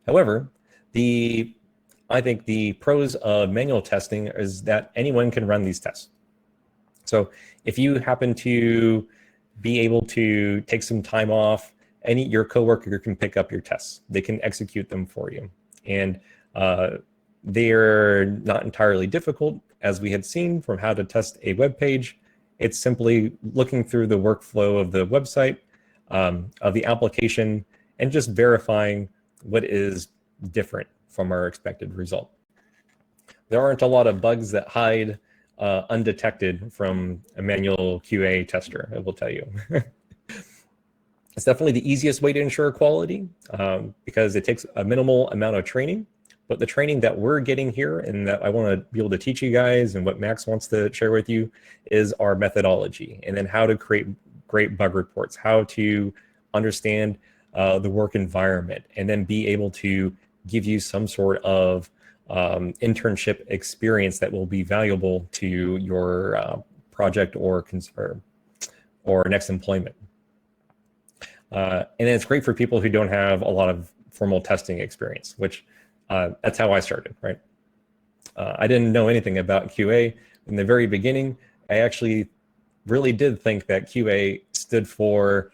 However, I think the pros of manual testing is that anyone can run these tests. So if you happen to be able to take some time off, your coworker can pick up your tests. They can execute them for you. And they're not entirely difficult, as we had seen from how to test a web page. It's simply looking through the workflow of the website, of the application, and just verifying what is different from our expected result. There aren't a lot of bugs that hide undetected from a manual QA tester, I will tell you. It's definitely the easiest way to ensure quality because it takes a minimal amount of training. But the training that we're getting here and that I want to be able to teach you guys and what Max wants to share with you is our methodology, and then how to create great bug reports, how to understand the work environment, and then be able to give you some sort of internship experience that will be valuable to your project or next employment. And it's great for people who don't have a lot of formal testing experience, which that's how I started, right? I didn't know anything about QA in the very beginning. I actually really did think that QA stood for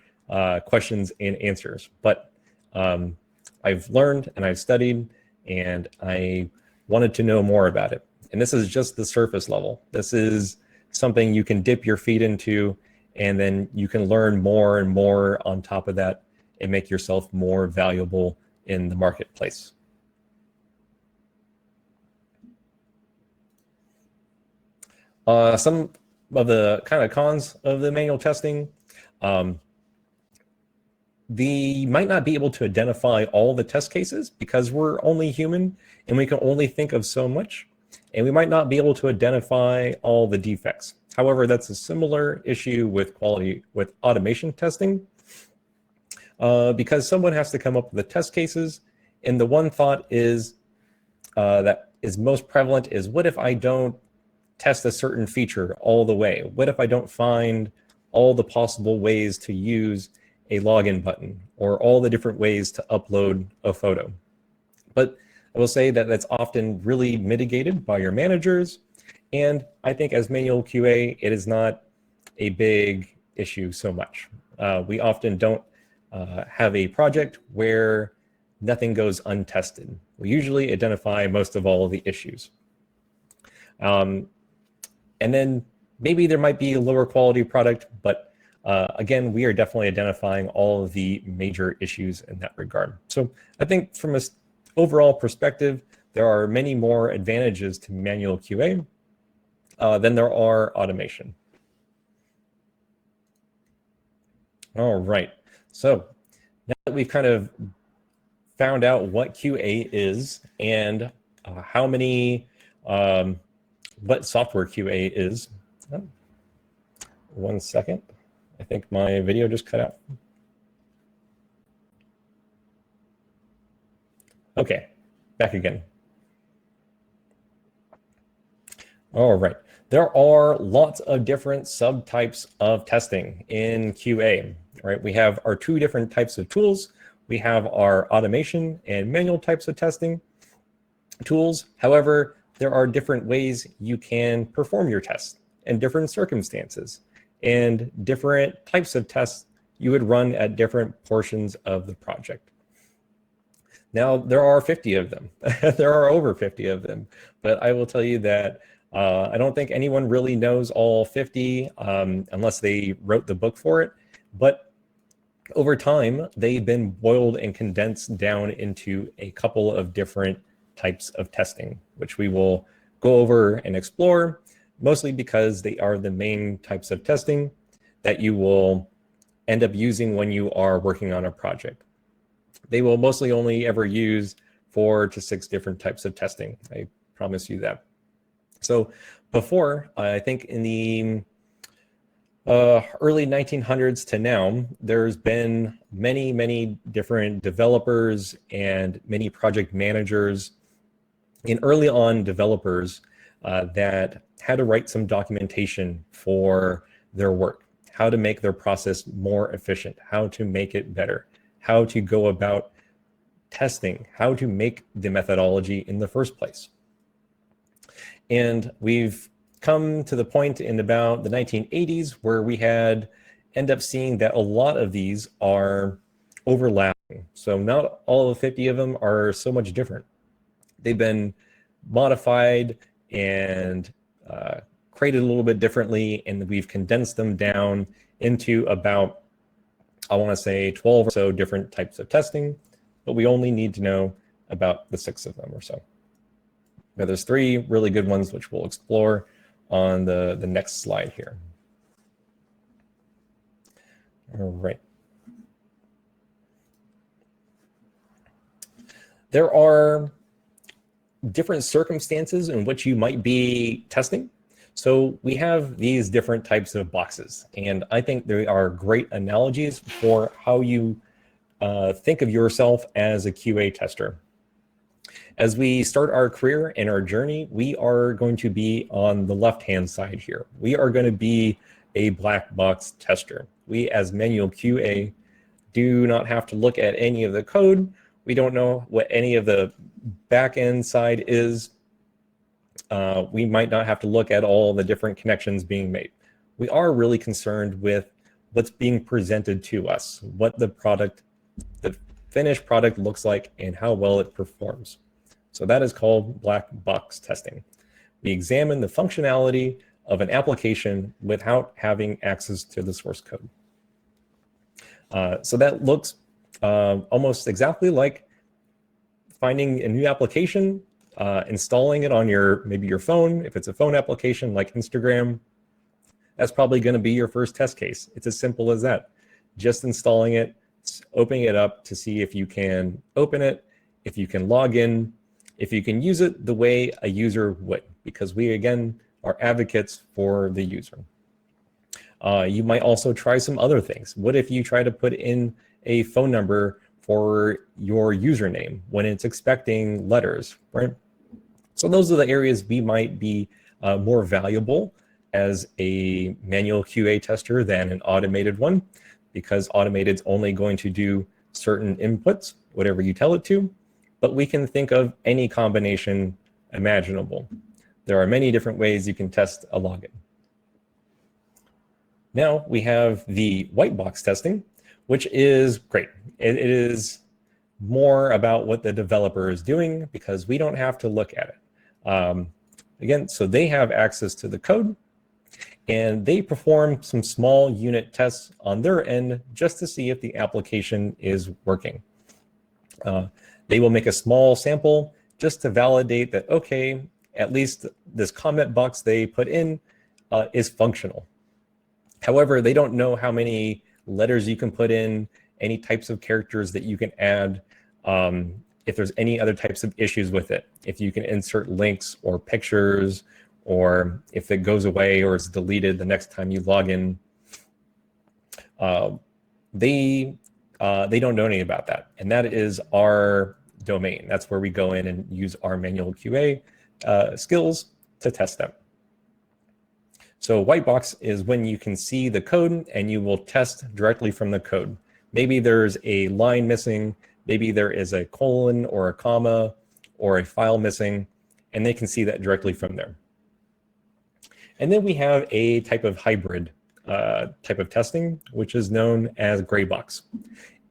questions and answers, but I've learned and I've studied and I wanted to know more about it. And this is just the surface level. This is something you can dip your feet into, and then you can learn more and more on top of that and make yourself more valuable in the marketplace. Some of the kind of cons of the manual testing, they might not be able to identify all the test cases because we're only human and we can only think of so much, and we might not be able to identify all the defects. However, that's a similar issue with automation testing, because someone has to come up with the test cases, and the one thought is that is most prevalent is, what if I don't test a certain feature all the way? What if I don't find all the possible ways to use a login button or all the different ways to upload a photo? But I will say that that's often really mitigated by your managers. And I think as manual QA, it is not a big issue so much. We often don't have a project where nothing goes untested. We usually identify most of all of the issues. And then maybe there might be a lower quality product, but again, we are definitely identifying all of the major issues in that regard. So I think from an overall perspective, there are many more advantages to manual QA than there are automation. All right, so now that we've kind of found out what QA is and how many, what software QA is. Oh, 1 second. I think my video just cut out. Okay, back again. All right, there are lots of different subtypes of testing in QA, right? We have our two different types of tools. We have our automation and manual types of testing tools. However, there are different ways you can perform your tests in different circumstances, and different types of tests you would run at different portions of the project. Now, there are 50 of them. There are over 50 of them, but I will tell you that I don't think anyone really knows all 50 unless they wrote the book for it. But over time, they've been boiled and condensed down into a couple of different types of testing, which we will go over and explore, mostly because they are the main types of testing that you will end up using when you are working on a project. They will mostly only ever use 4 to 6 different types of testing. I promise you that. So before, I think in the early 1900s to now, there's been many, many different developers and many project managers and early on developers that had to write some documentation for their work, how to make their process more efficient, how to make it better, how to go about testing, how to make the methodology in the first place. And we've come to the point in about the 1980s where we end up seeing that a lot of these are overlapping. So not all of 50 of them are so much different. They've been modified and created a little bit differently, and we've condensed them down into about, I want to say 12 or so different types of testing, but we only need to know about the 6 of them or so. Now there's 3 really good ones which we'll explore on the next slide here. All right. There are different circumstances in which you might be testing. So we have these different types of boxes, and I think they are great analogies for how you think of yourself as a QA tester. As we start our career and our journey, we are going to be on the left-hand side here. We are going to be a black box tester. We, as manual QA, do not have to look at any of the code. We don't know what any of the back-end side is. We might not have to look at all the different connections being made. We are really concerned with what's being presented to us, what the finished product looks like, and how well it performs. So that is called black box testing. We examine the functionality of an application without having access to the source code. So that looks almost exactly like finding a new application, installing it on maybe your phone. If it's a phone application like Instagram, that's probably going to be your first test case. It's as simple as that. Just installing it, opening it up to see if you can open it, if you can log in, if you can use it the way a user would, because we, again, are advocates for the user. You might also try some other things. What if you try to put in a phone number for your username when it's expecting letters, right? So those are the areas we might be more valuable as a manual QA tester than an automated one, because automated's only going to do certain inputs, whatever you tell it to, but we can think of any combination imaginable. There are many different ways you can test a login. Now we have the white box testing, which is great. It is more about what the developer is doing because we don't have to look at it. Again, so they have access to the code and they perform some small unit tests on their end just to see if the application is working. They will make a small sample just to validate that, okay, at least this comment box they put in is functional. However, they don't know how many letters you can put in, any types of characters that you can add, if there's any other types of issues with it, if you can insert links or pictures, or if it goes away or is deleted the next time you log in. They don't know anything about that. And that is our domain. That's where we go in and use our manual QA skills to test them. So white box is when you can see the code and you will test directly from the code. Maybe there's a line missing, maybe there is a colon or a comma or a file missing, and they can see that directly from there. And then we have a type of hybrid type of testing, which is known as gray box.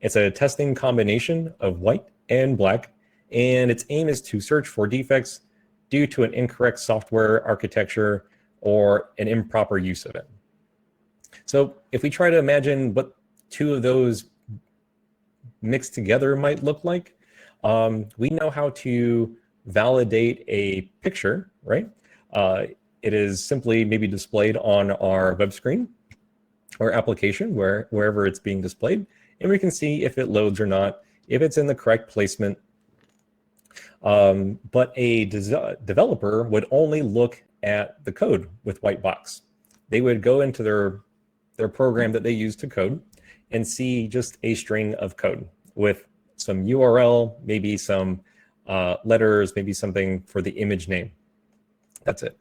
It's a testing combination of white and black, and its aim is to search for defects due to an incorrect software architecture or an improper use of it. So if we try to imagine what two of those mixed together might look like, we know how to validate a picture, right? It is simply maybe displayed on our web screen or application, wherever it's being displayed, and we can see if it loads or not, if it's in the correct placement. But a developer would only look at the code with white box. They would go into their program that they use to code and see just a string of code with some URL, maybe some letters, maybe something for the image name. That's it.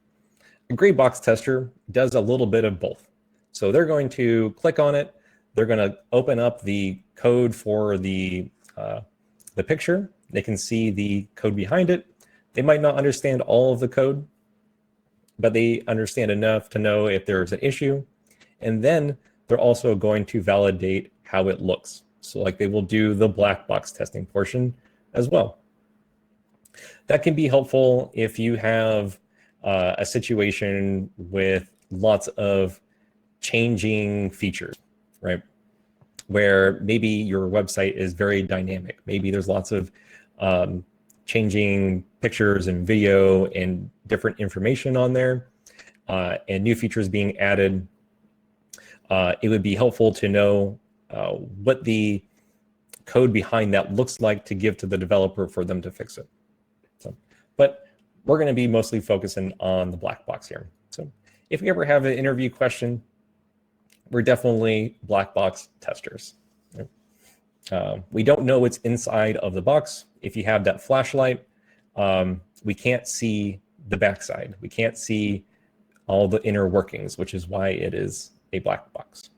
A gray box tester does a little bit of both. So they're going to click on it. They're going to open up the code for the picture. They can see the code behind it. They might not understand all of the code, but they understand enough to know if there's an issue. And then they're also going to validate how it looks. So like they will do the black box testing portion as well. That can be helpful if you have a situation with lots of changing features, right? Where maybe your website is very dynamic. Maybe there's lots of changing pictures and video and different information on there, and new features being added. It would be helpful to know what the code behind that looks like to give to the developer for them to fix it. So, but we're going to be mostly focusing on the black box here. So if you ever have an interview question, we're definitely black box testers. We don't know what's inside of the box. If you have that flashlight, we can't see the backside. We can't see all the inner workings, which is why it is a black box.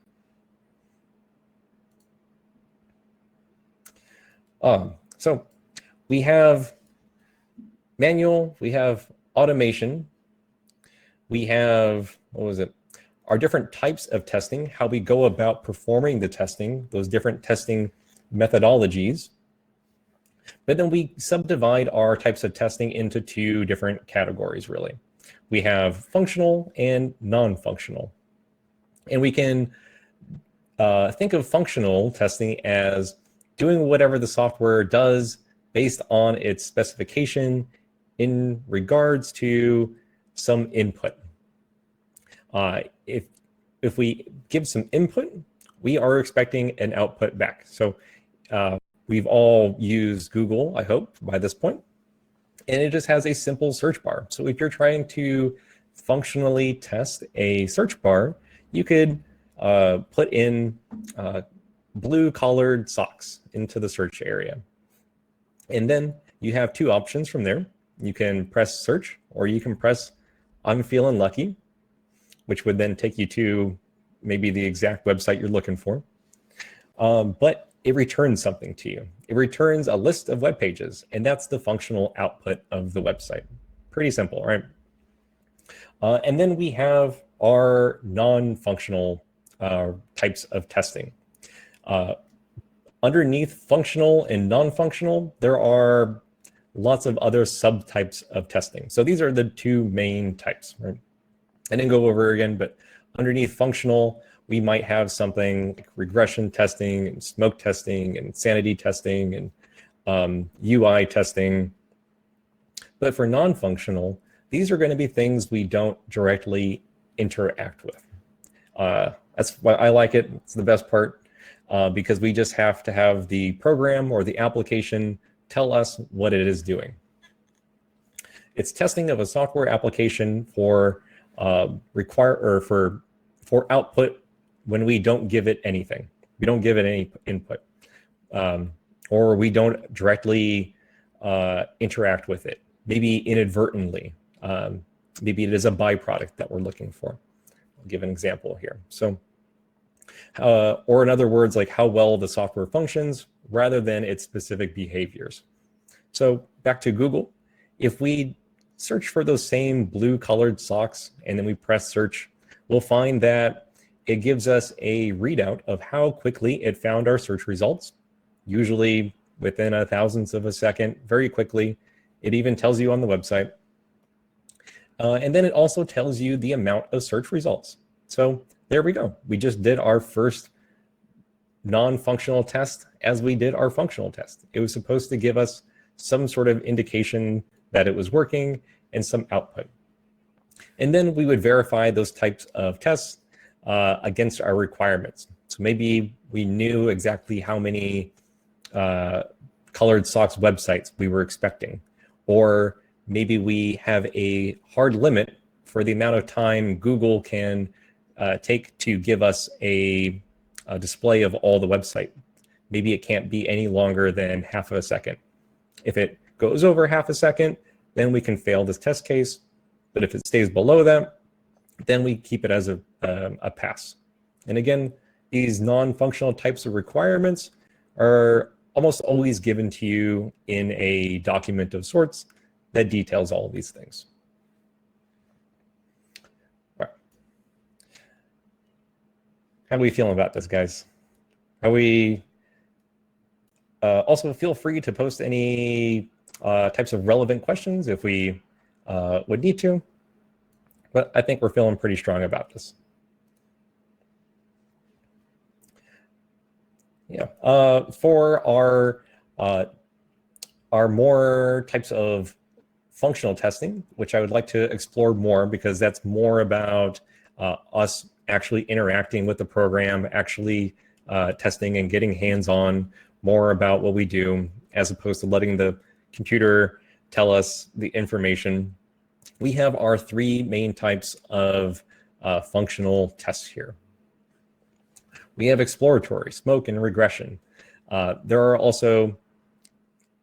So we have manual, we have automation, we have, what was it? Our different types of testing, how we go about performing the testing, those different testing methodologies. But then we subdivide our types of testing into two different categories, really. We have functional and non-functional. And we can think of functional testing as doing whatever the software does based on its specification in regards to some input. If we give some input, we are expecting an output back. So we've all used Google, I hope, by this point, and it just has a simple search bar. So if you're trying to functionally test a search bar, you could put in blue-collared socks into the search area. And then you have two options from there. You can press search, or you can press I'm feeling lucky, which would then take you to maybe the exact website you're looking for. But it returns something to you. It returns a list of web pages, and that's the functional output of the website. Pretty simple, right? And then we have our non-functional types of testing. Underneath functional and non-functional, there are lots of other subtypes of testing. So these are the two main types, right? I didn't go over again, but underneath functional, we might have something like regression testing and smoke testing and sanity testing and UI testing. But for non-functional, these are going to be things we don't directly interact with. That's why I like it. It's the best part because we just have to have the program or the application tell us what it is doing. It's testing of a software application for for output when we don't give it anything. We don't give it any input, or we don't directly interact with it. Maybe inadvertently. Maybe it is a byproduct that we're looking for. I'll give an example here. So, or in other words, like how well the software functions rather than its specific behaviors. So back to Google, if we search for those same blue-colored socks and then we press search, we'll find that it gives us a readout of how quickly it found our search results, usually within a thousandth of a second, very quickly. It even tells you on the website. And then it also tells you the amount of search results. So there we go. We just did our first non-functional test as we did our functional test. It was supposed to give us some sort of indication that it was working and some output. And then we would verify those types of tests against our requirements. So maybe we knew exactly how many colored socks websites we were expecting, or maybe we have a hard limit for the amount of time Google can take to give us a display of all the website. Maybe it can't be any longer than half a second. If it goes over half a second, then we can fail this test case. But if it stays below that, then we keep it as a pass. And again, these non-functional types of requirements are almost always given to you in a document of sorts that details all of these things. All right. How are we feeling about this, guys? Are we also feel free to post any types of relevant questions if we would need to. But I think we're feeling pretty strong about this. Yeah. For our more types of functional testing, which I would like to explore more because that's more about us actually interacting with the program, actually testing and getting hands-on, more about what we do as opposed to letting the computer tell us the information. We have our three main types of functional tests here. We have exploratory, smoke, and regression. There are also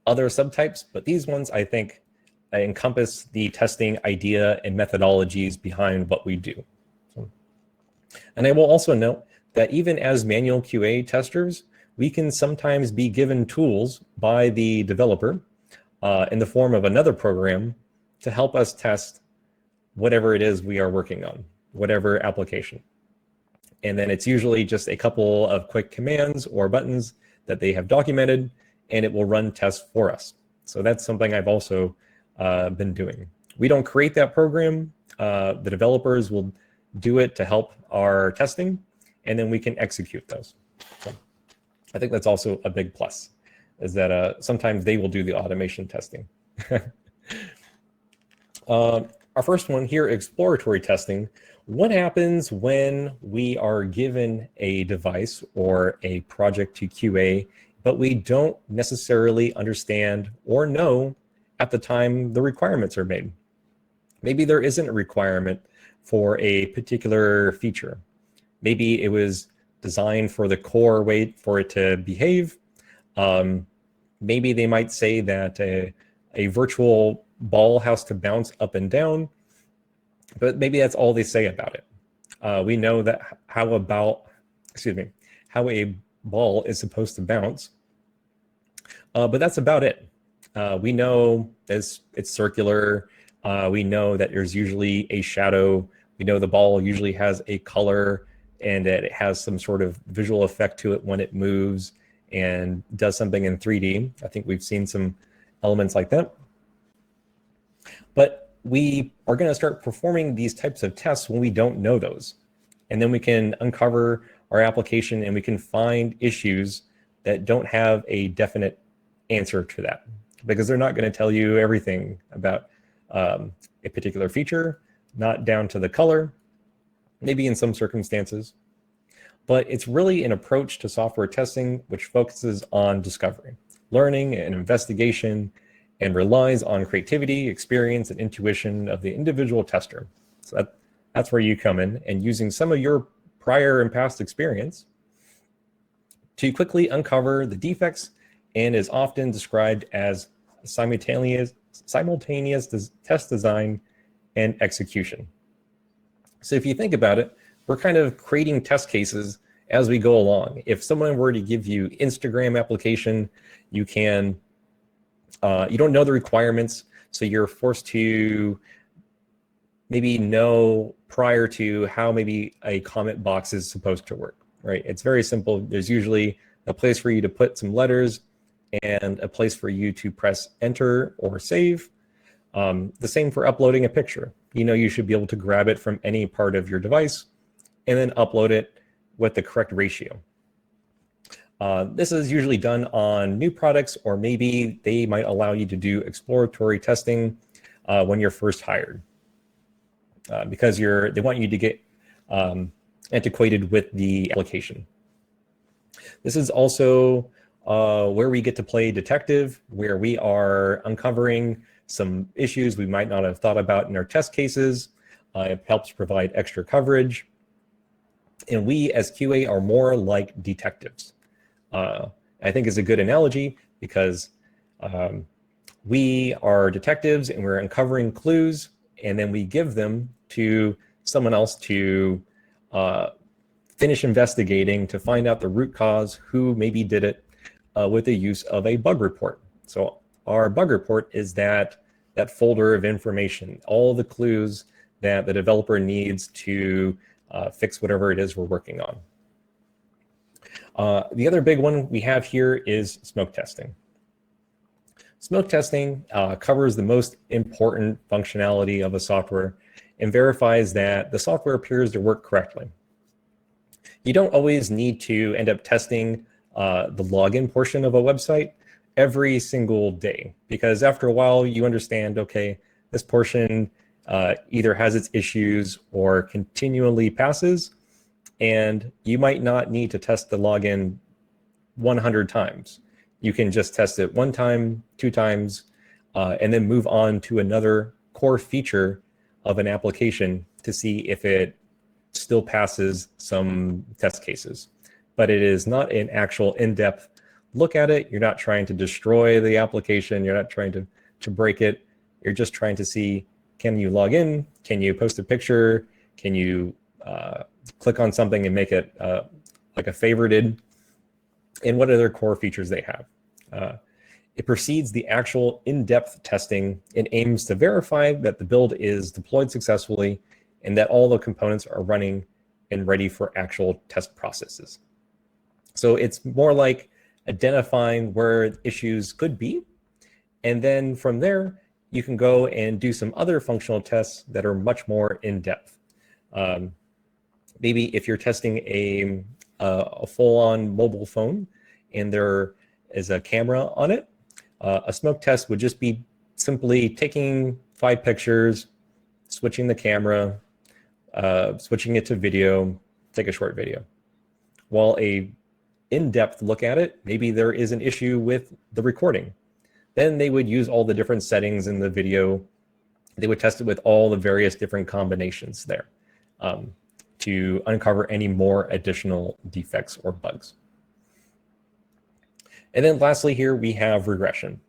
other subtypes, but these ones I think encompass the testing idea and methodologies behind what we do. And I will also note that even as manual QA testers, we can sometimes be given tools by the developer in the form of another program to help us test whatever it is we are working on, whatever application. And then it's usually just a couple of quick commands or buttons that they have documented, and it will run tests for us. So that's something I've also been doing. We don't create that program. The developers will do it to help our testing, and then we can execute those. So I think that's also a big plus, is that sometimes they will do the automation testing. Our first one here, exploratory testing. What happens when we are given a device or a project to QA, but we don't necessarily understand or know at the time the requirements are made? Maybe there isn't a requirement for a particular feature. Maybe it was designed for the core way for it to behave. Maybe they might say that a virtual ball has to bounce up and down, but maybe that's all they say about it. We know that how a ball is supposed to bounce, but that's about it. We know it's circular. We know that there's usually a shadow. We know the ball usually has a color and that it has some sort of visual effect to it when it moves and does something in 3D. I think we've seen some elements like that. But we are going to start performing these types of tests when we don't know those. And then we can uncover our application and we can find issues that don't have a definite answer to that, because they're not going to tell you everything about a particular feature, not down to the color, maybe in some circumstances. But it's really an approach to software testing which focuses on discovery, learning, and investigation, and relies on creativity, experience, and intuition of the individual tester. So that's where you come in, and using some of your prior and past experience to quickly uncover the defects, and is often described as simultaneous test design and execution. So if you think about it, we're kind of creating test cases as we go along. If someone were to give you Instagram application, you don't know the requirements, so you're forced to maybe know prior to how maybe a comment box is supposed to work, right? It's very simple. There's usually a place for you to put some letters and a place for you to press enter or save. The same for uploading a picture. You should be able to grab it from any part of your device and then upload it with the correct ratio. This is usually done on new products, or maybe they might allow you to do exploratory testing when you're first hired, because they want you to get antiquated with the application. This is also where we get to play detective, where we are uncovering some issues we might not have thought about in our test cases. It helps provide extra coverage. And we as QA are more like detectives. I think is a good analogy, because we are detectives and we're uncovering clues, and then we give them to someone else to finish investigating to find out the root cause, who maybe did it, with the use of a bug report. So our bug report is that folder of information, all the clues that the developer needs to fix whatever it is we're working on. The other big one we have here is smoke testing. Smoke testing covers the most important functionality of a software and verifies that the software appears to work correctly. You don't always need to end up testing the login portion of a website every single day, because after a while you understand, okay, this portion either has its issues or continually passes, and you might not need to test the login 100 times. You can just test it 1 time, 2 times, and then move on to another core feature of an application to see if it still passes some test cases. But it is not an actual in-depth look at it. You're not trying to destroy the application. You're not trying to break it. You're just trying to see, can you log in? Can you post a picture? Can you click on something and make it like a favorited? And what other core features they have. It precedes the actual in-depth testing and aims to verify that the build is deployed successfully and that all the components are running and ready for actual test processes. So it's more like identifying where issues could be. And then from there, you can go and do some other functional tests that are much more in-depth. Maybe if you're testing a full-on mobile phone and there is a camera on it, a smoke test would just be simply taking 5 pictures, switching the camera, switching it to video, take a short video. While a in-depth look at it, maybe there is an issue with the recording. Then they would use all the different settings in the video. They would test it with all the various different combinations there to uncover any more additional defects or bugs. And then lastly here, we have regression.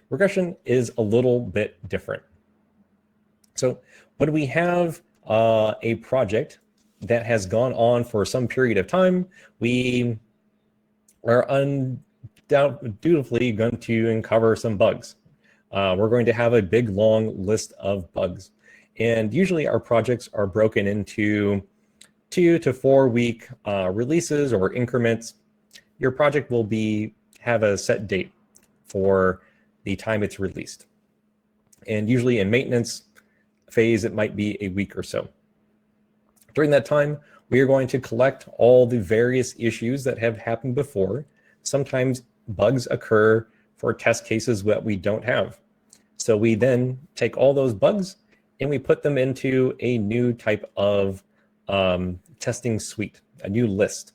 Regression is a little bit different. So when we have a project that has gone on for some period of time, we are undoubtedly going to uncover some bugs. We're going to have a big, long list of bugs. And usually our projects are broken into 2 to 4 week releases or increments. Your project will have a set date for the time it's released. And usually in maintenance phase, it might be a week or so. During that time, we are going to collect all the various issues that have happened before. Sometimes bugs occur for test cases that we don't have. So we then take all those bugs and we put them into a new type of testing suite, a new list.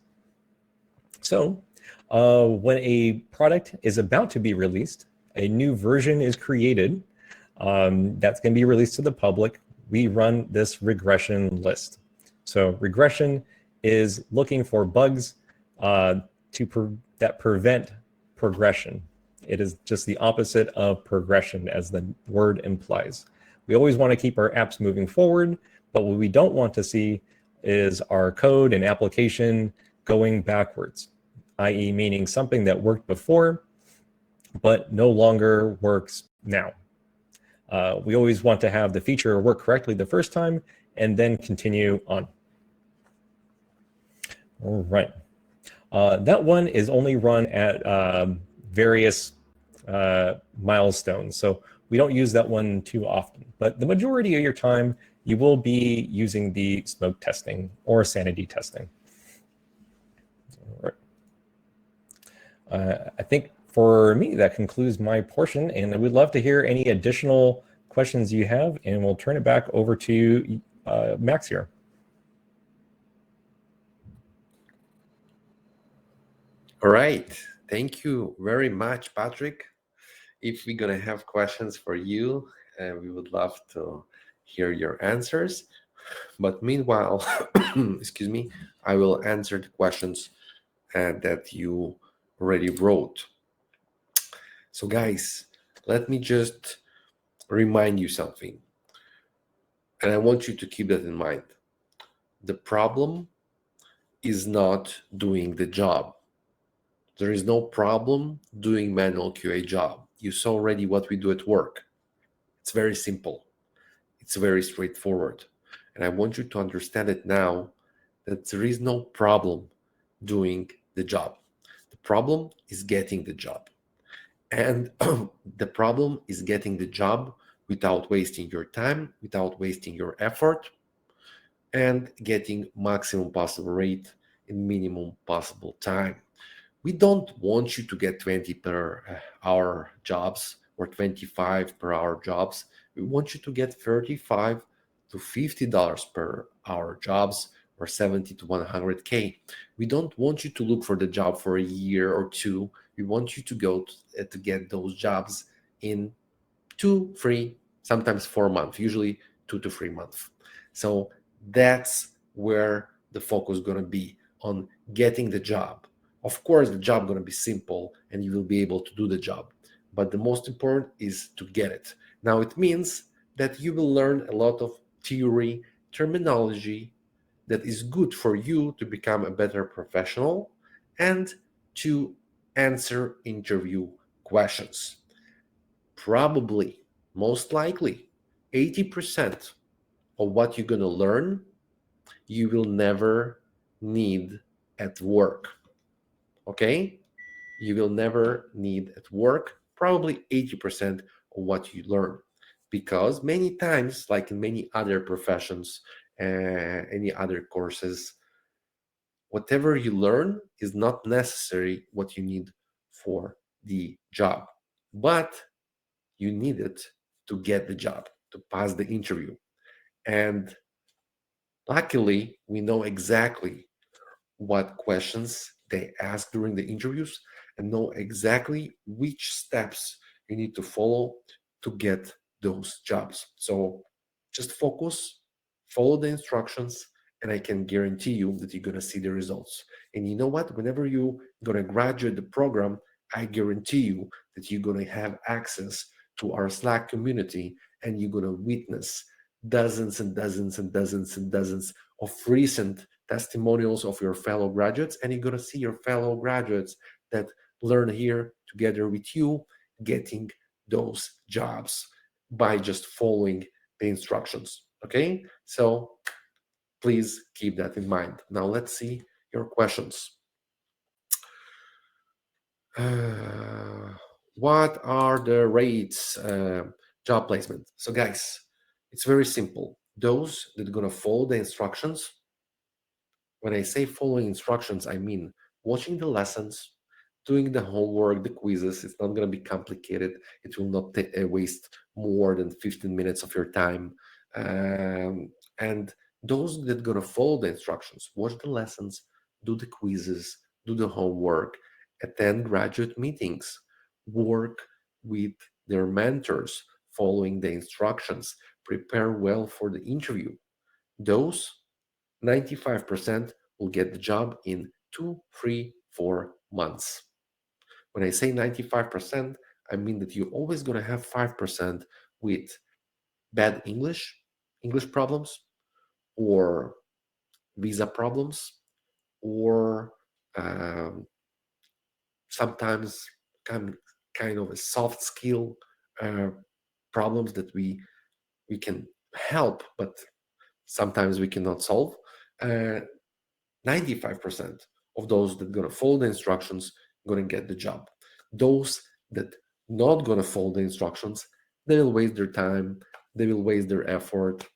So when a product is about to be released, a new version is created that's going to be released to the public. We run this regression list. So regression is looking for bugs that prevent progression. It is just the opposite of progression, as the word implies. We always want to keep our apps moving forward, but what we don't want to see is our code and application going backwards, i.e. meaning something that worked before, but no longer works now. We always want to have the feature work correctly the first time and then continue on. All right. That one is only run at various milestones. So we don't use that one too often, but the majority of your time, you will be using the smoke testing or sanity testing. All right. I think for me, that concludes my portion, and I would love to hear any additional questions you have, and we'll turn it back over to Max here. All right. Thank you very much, Patrick. If we're going to have questions for you, we would love to hear your answers. But meanwhile, excuse me, I will answer the questions that you already wrote. So guys, let me just remind you something. And I want you to keep that in mind. The problem is not doing the job. There is no problem doing manual QA job. You saw already what we do at work. It's very simple. It's very straightforward. And I want you to understand it now that there is no problem doing the job. The problem is getting the job. And the problem is getting the job without wasting your time, without wasting your effort, and getting maximum possible rate in minimum possible time. We don't want you to get 20 per hour jobs or 25 per hour jobs. We want you to get $35 to $50 per hour jobs or 70 to 100K. We don't want you to look for the job for a year or two. We want you to go to get those jobs in 2, 3, sometimes 4 months, usually 2 to 3 months. So that's where the focus is going to be, on getting the job. Of course, the job is going to be simple and you will be able to do the job. But the most important is to get it. Now it means that you will learn a lot of theory, terminology that is good for you to become a better professional and to answer interview questions. Probably, most likely, 80% of what you're going to learn, you will never need at work. Okay? You will never need at work, probably 80% of what you learn. Because many times, like in many other professions, any other courses, whatever you learn is not necessary what you need for the job, but you need it to get the job, to pass the interview. And luckily, we know exactly what questions they ask during the interviews and know exactly which steps you need to follow to get those jobs. So just focus, follow the instructions, and I can guarantee you that you're going to see the results. And you know what? Whenever you're going to graduate the program, I guarantee you that you're going to have access to our Slack community and you're going to witness dozens and dozens and dozens and dozens of recent testimonials of your fellow graduates, and you're going to see your fellow graduates that learn here together with you getting those jobs by just following the instructions. Okay, so please keep that in mind. Now let's see your questions. What are the rates, job placement? So guys, it's very simple. Those that are going to follow the instructions, when I say following instructions, I mean watching the lessons, doing the homework, the quizzes. It's not going to be complicated. It will not waste more than 15 minutes of your time. And those that are going to follow the instructions, watch the lessons, do the quizzes, do the homework, attend graduate meetings, work with their mentors, following the instructions, prepare well for the interview. Those 95% will get the job in 2, 3, 4 months. When I say 95%, I mean that you're always going to have 5% with bad English problems, or visa problems, or um, sometimes kind of a soft skill uh, problems that we can help, but sometimes we cannot solve. Uh, 95% of those that gonna follow the instructions gonna get the job. Those that not gonna follow the instructions, they will waste their time, they will waste their effort.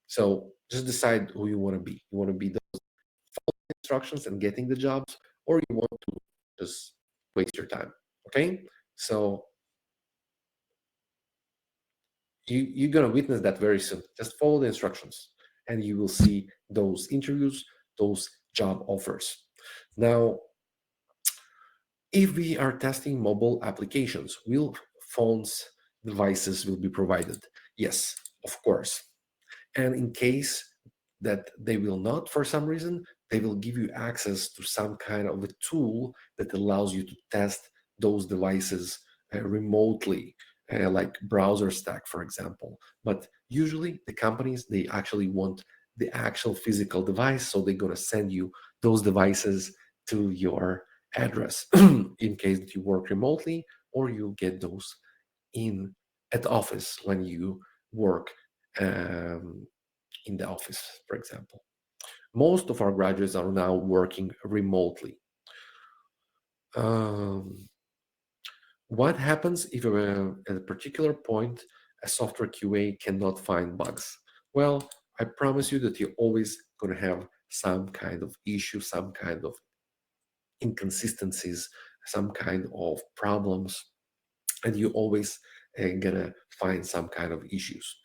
So just decide who you want to be. You want to be those following instructions and getting the jobs, or you want to just waste your time. Okay, so you're gonna witness that very soon. Just follow the instructions, and you will see those interviews, those job offers. Now, if we are testing mobile applications, will phones devices will be provided? Yes, of course. And in case that they will not, for some reason, they will give you access to some kind of a tool that allows you to test those devices remotely, like browser stack, for example. But usually the companies, they actually want the actual physical device, so they're going to send you those devices to your address in case that you work remotely, or you get those in at office when you work in the office, for example. Most of our graduates are now working remotely. Um, what happens if at a particular point a software QA cannot find bugs? Well, I promise you that you're always going to have some kind of issue, some kind of inconsistencies, some kind of problems, and you always gonna find some kind of issues.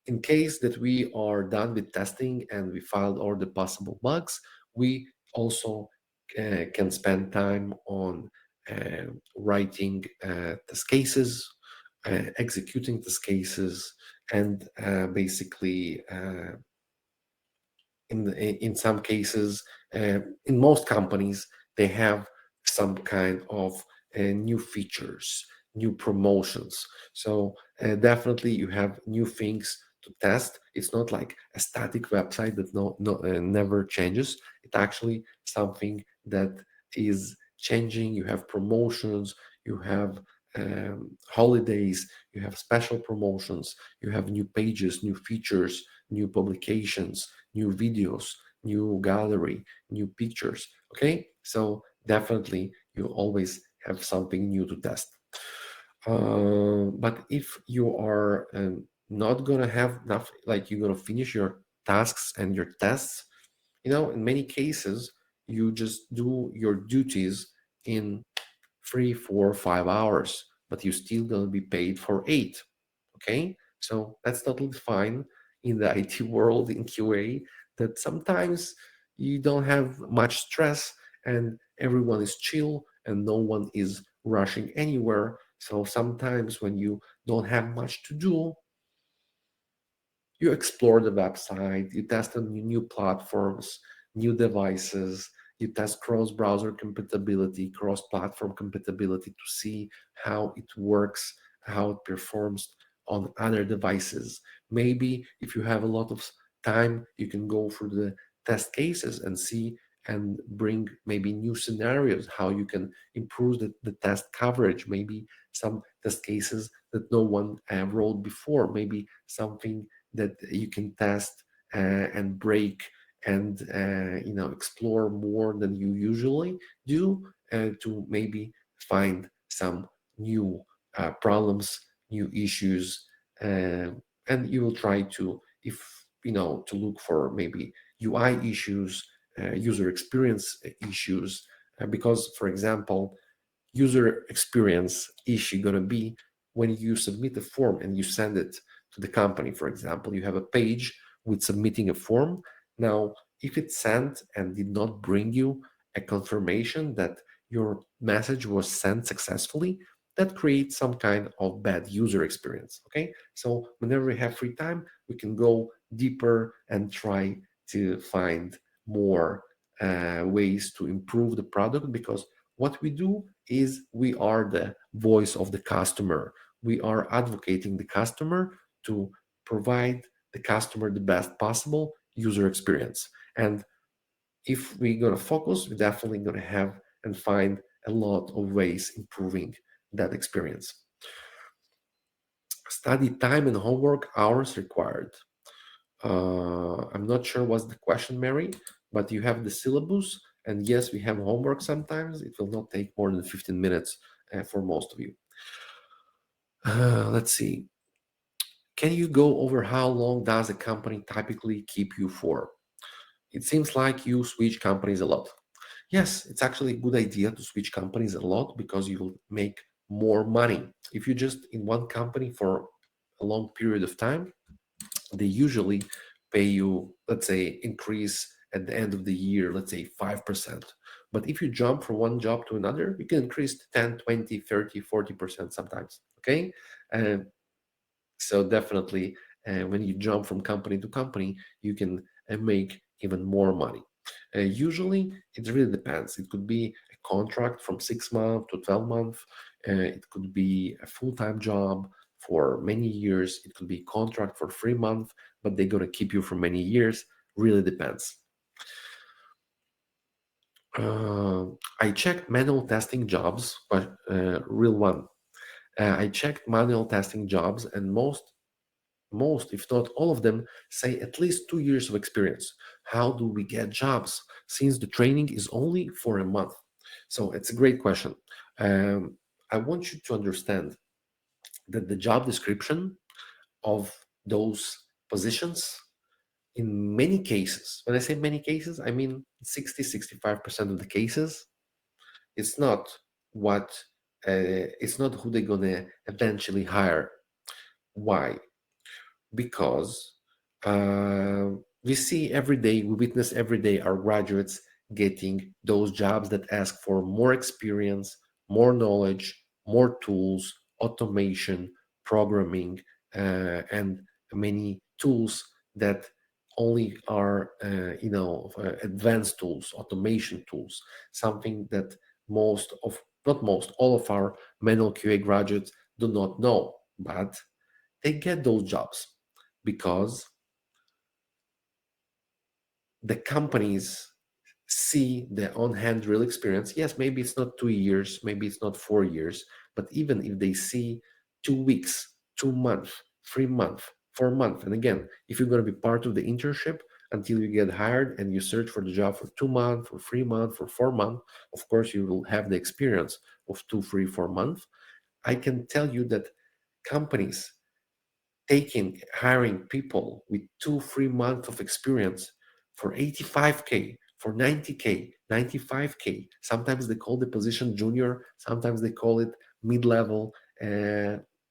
In case that we are done with testing and we filed all the possible bugs, we also can spend time on writing test cases, executing test cases, and basically in some cases, in most companies, they have some kind of new features, new promotions. So definitely you have new things to test. It's not like a static website that never changes. It's actually something that is changing. You have promotions, you have holidays, you have special promotions, you have new pages, new features, new publications, new videos, new gallery, new pictures. Okay, so definitely you always have something new to test. But if you are not gonna have enough, like you're gonna finish your tasks and your tests, in many cases, you just do your duties in 3, 4, 5 hours, but you're still gonna be paid for 8. Okay, so that's totally fine in the IT world in QA. That sometimes you don't have much stress and everyone is chill and no one is rushing anywhere. So sometimes when you don't have much to do, you explore the website, you test on new platforms, new devices, you test cross-browser compatibility, cross-platform compatibility to see how it works, how it performs on other devices. Maybe if you have a lot of time, you can go through the test cases and see and bring maybe new scenarios, how you can improve the test coverage, maybe some test cases that no one wrote before, maybe something that you can test and break and explore more than you usually do to maybe find some new problems, new issues, uh, and you will try to, if to look for maybe UI issues, user experience issues, because for example, user experience issue going to be when you submit a form and you send it to the company. For example, you have a page with submitting a form. Now, if it's sent and did not bring you a confirmation that your message was sent successfully, that creates some kind of bad user experience. Okay, so whenever we have free time, we can go deeper and try to find more ways to improve the product, because what we do is we are the voice of the customer. We are advocating the customer to provide the customer the best possible user experience. And if we're going to focus, we're definitely going to have and find a lot of ways improving that experience. Study time and homework hours required. I'm not sure what's the question, Mary, but you have the syllabus, and yes, we have homework sometimes. It will not take more than 15 minutes for most of you. Let's see. Can you go over how long does a company typically keep you for? It seems like you switch companies a lot. Yes, it's actually a good idea to switch companies a lot because you will make more money. If you just in one company for a long period of time, they usually pay you, let's say, increase at the end of the year, let's say 5%. But if you jump from one job to another, you can increase to 10, 20, 30, 40% sometimes. Okay. And so definitely, when you jump from company to company, you can make even more money. Usually, it really depends. It could be a contract from 6 months to 12 months. It could be a full-time job for many years. It could be a contract for 3 months, but they're gonna keep you for many years. Really depends. Uh, I checked manual testing jobs, but real one. I checked manual testing jobs, and most, if not all of them, say at least 2 years of experience. How do we get jobs since the training is only for a month? So it's a great question. I want you to understand that the job description of those positions, in many cases, when I say many cases, I mean 60, 65% of the cases, it's not what, it's not who they're gonna eventually hire. Why? Because we see every day, we witness every day our graduates getting those jobs that ask for more experience, more knowledge, more tools, automation, programming, and many tools that only are, advanced tools, automation tools, something that most of Not most, all of our manual QA graduates do not know, but they get those jobs because the companies see the on-hand real experience. Yes, maybe it's not 2 years, maybe it's not 4 years, but even if they see 2 weeks, 2 months, 3 months, 4 months, and again, if you're going to be part of the internship until you get hired and you search for the job for 2 months, for 3 months, for 4 months, of course, you will have the experience of 2, 3, 4 months. I can tell you that companies hiring people with 2, 3 months of experience for 85K, for 90K, 95K. Sometimes they call the position junior, sometimes they call it mid-level.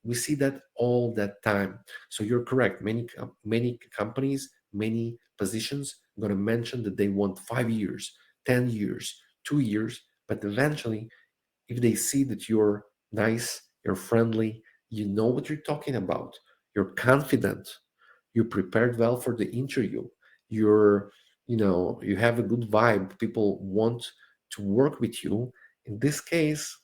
We see that all that time. So you're correct. Many companies, many positions going to mention that they want 5 years, 10 years, 2 years, but eventually if they see that you're nice, you're friendly, you know what you're talking about, you're confident, you prepared well for the interview, you have a good vibe, people want to work with you. In this case,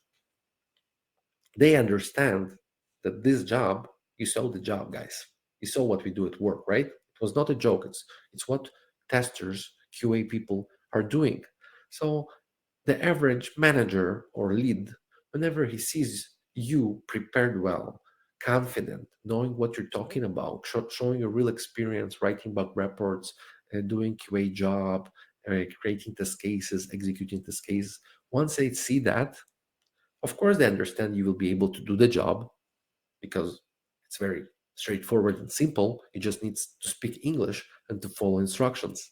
they understand that this job, you saw the job, guys. You saw what we do at work, right? It was not a joke. It's what testers, QA people are doing. So the average manager or lead, whenever he sees you prepared well, confident, knowing what you're talking about, showing a real experience, writing bug reports, doing QA job, creating test cases, executing test cases, once they see that, of course, they understand you will be able to do the job because it's very straightforward and simple. You just need to speak English and to follow instructions.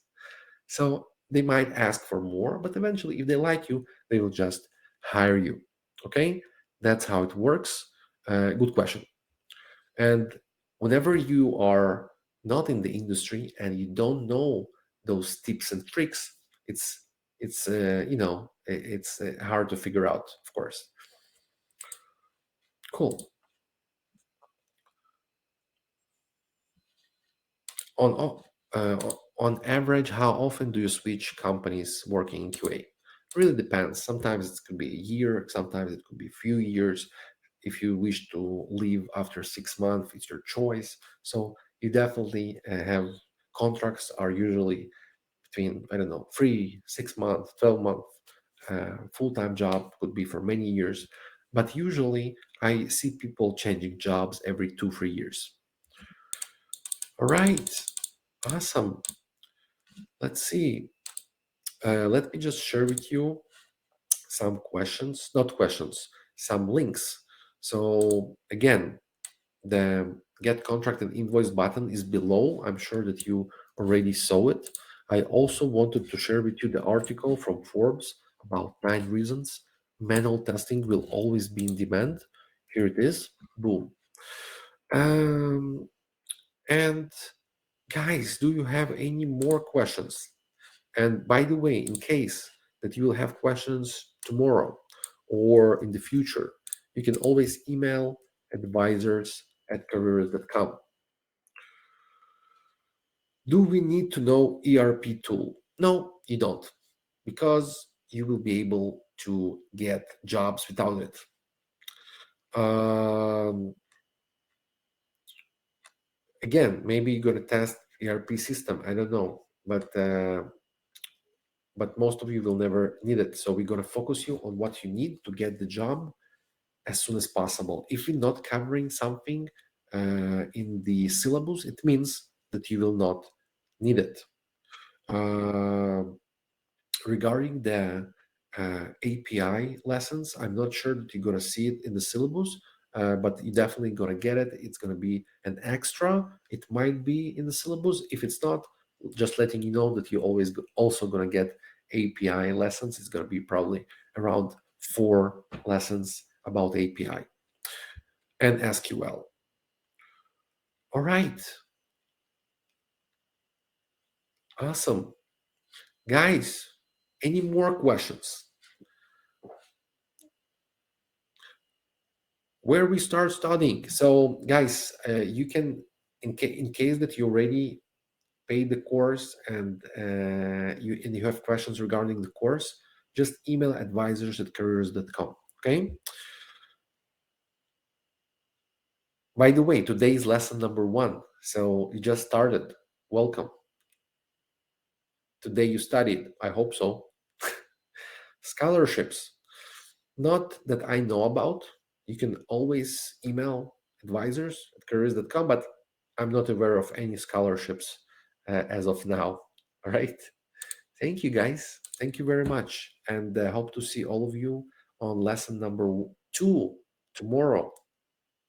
So they might ask for more, but eventually, if they like you, they will just hire you. Okay, that's how it works. Good question. And whenever you are not in the industry and you don't know those tips and tricks, it's hard to figure out, of course. Cool. On uh, on average, how often do you switch companies working in QA? Really depends. Sometimes it could be a year, sometimes it could be a few years. If you wish to leave after 6 months, it's your choice. So you definitely have contracts are usually between, I don't know, 3, 6 months, 12 months. Full-time job could be for many years, but usually I see people changing jobs every 2, 3 years. All right, awesome. Let's see. Let me just share with you some questions, not questions, some links. So again, the get contract and invoice button is below. I'm sure that you already saw it. I also wanted to share with you the article from Forbes about 9 reasons manual testing will always be in demand. Here it is. Boom. Um, and guys, do you have any more questions? And by the way, in case that you will have questions tomorrow or in the future, you can always email advisors@careers.com. Do we need to know ERP tool? No, you don't, because you will be able to get jobs without it. Um, Again, maybe you're going to test ERP system. I don't know, but most of you will never need it. So we're going to focus you on what you need to get the job as soon as possible. If you're not covering something in the syllabus, it means that you will not need it. Uh, Regarding the API lessons, I'm not sure that you're going to see it in the syllabus, but you're definitely going to get it. It's going to be an extra. It might be in the syllabus. If it's not, just letting you know that you're always also going to get API lessons. It's going to be probably around 4 lessons about API and SQL. All right. Awesome. Guys, any more questions? Where we start studying? So, guys, you can, in case that you already paid the course and you have questions regarding the course, just email advisors@careers.com. Okay. By the way, today is lesson number 1. So you just started. Welcome. Today you studied. I hope so. Scholarships. Not that I know about. You can always email advisors at careers.com, but I'm not aware of any scholarships as of now. All right. Thank you, guys. Thank you very much. And hope to see all of you on lesson number 2 tomorrow.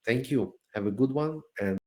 Thank you. Have a good one. And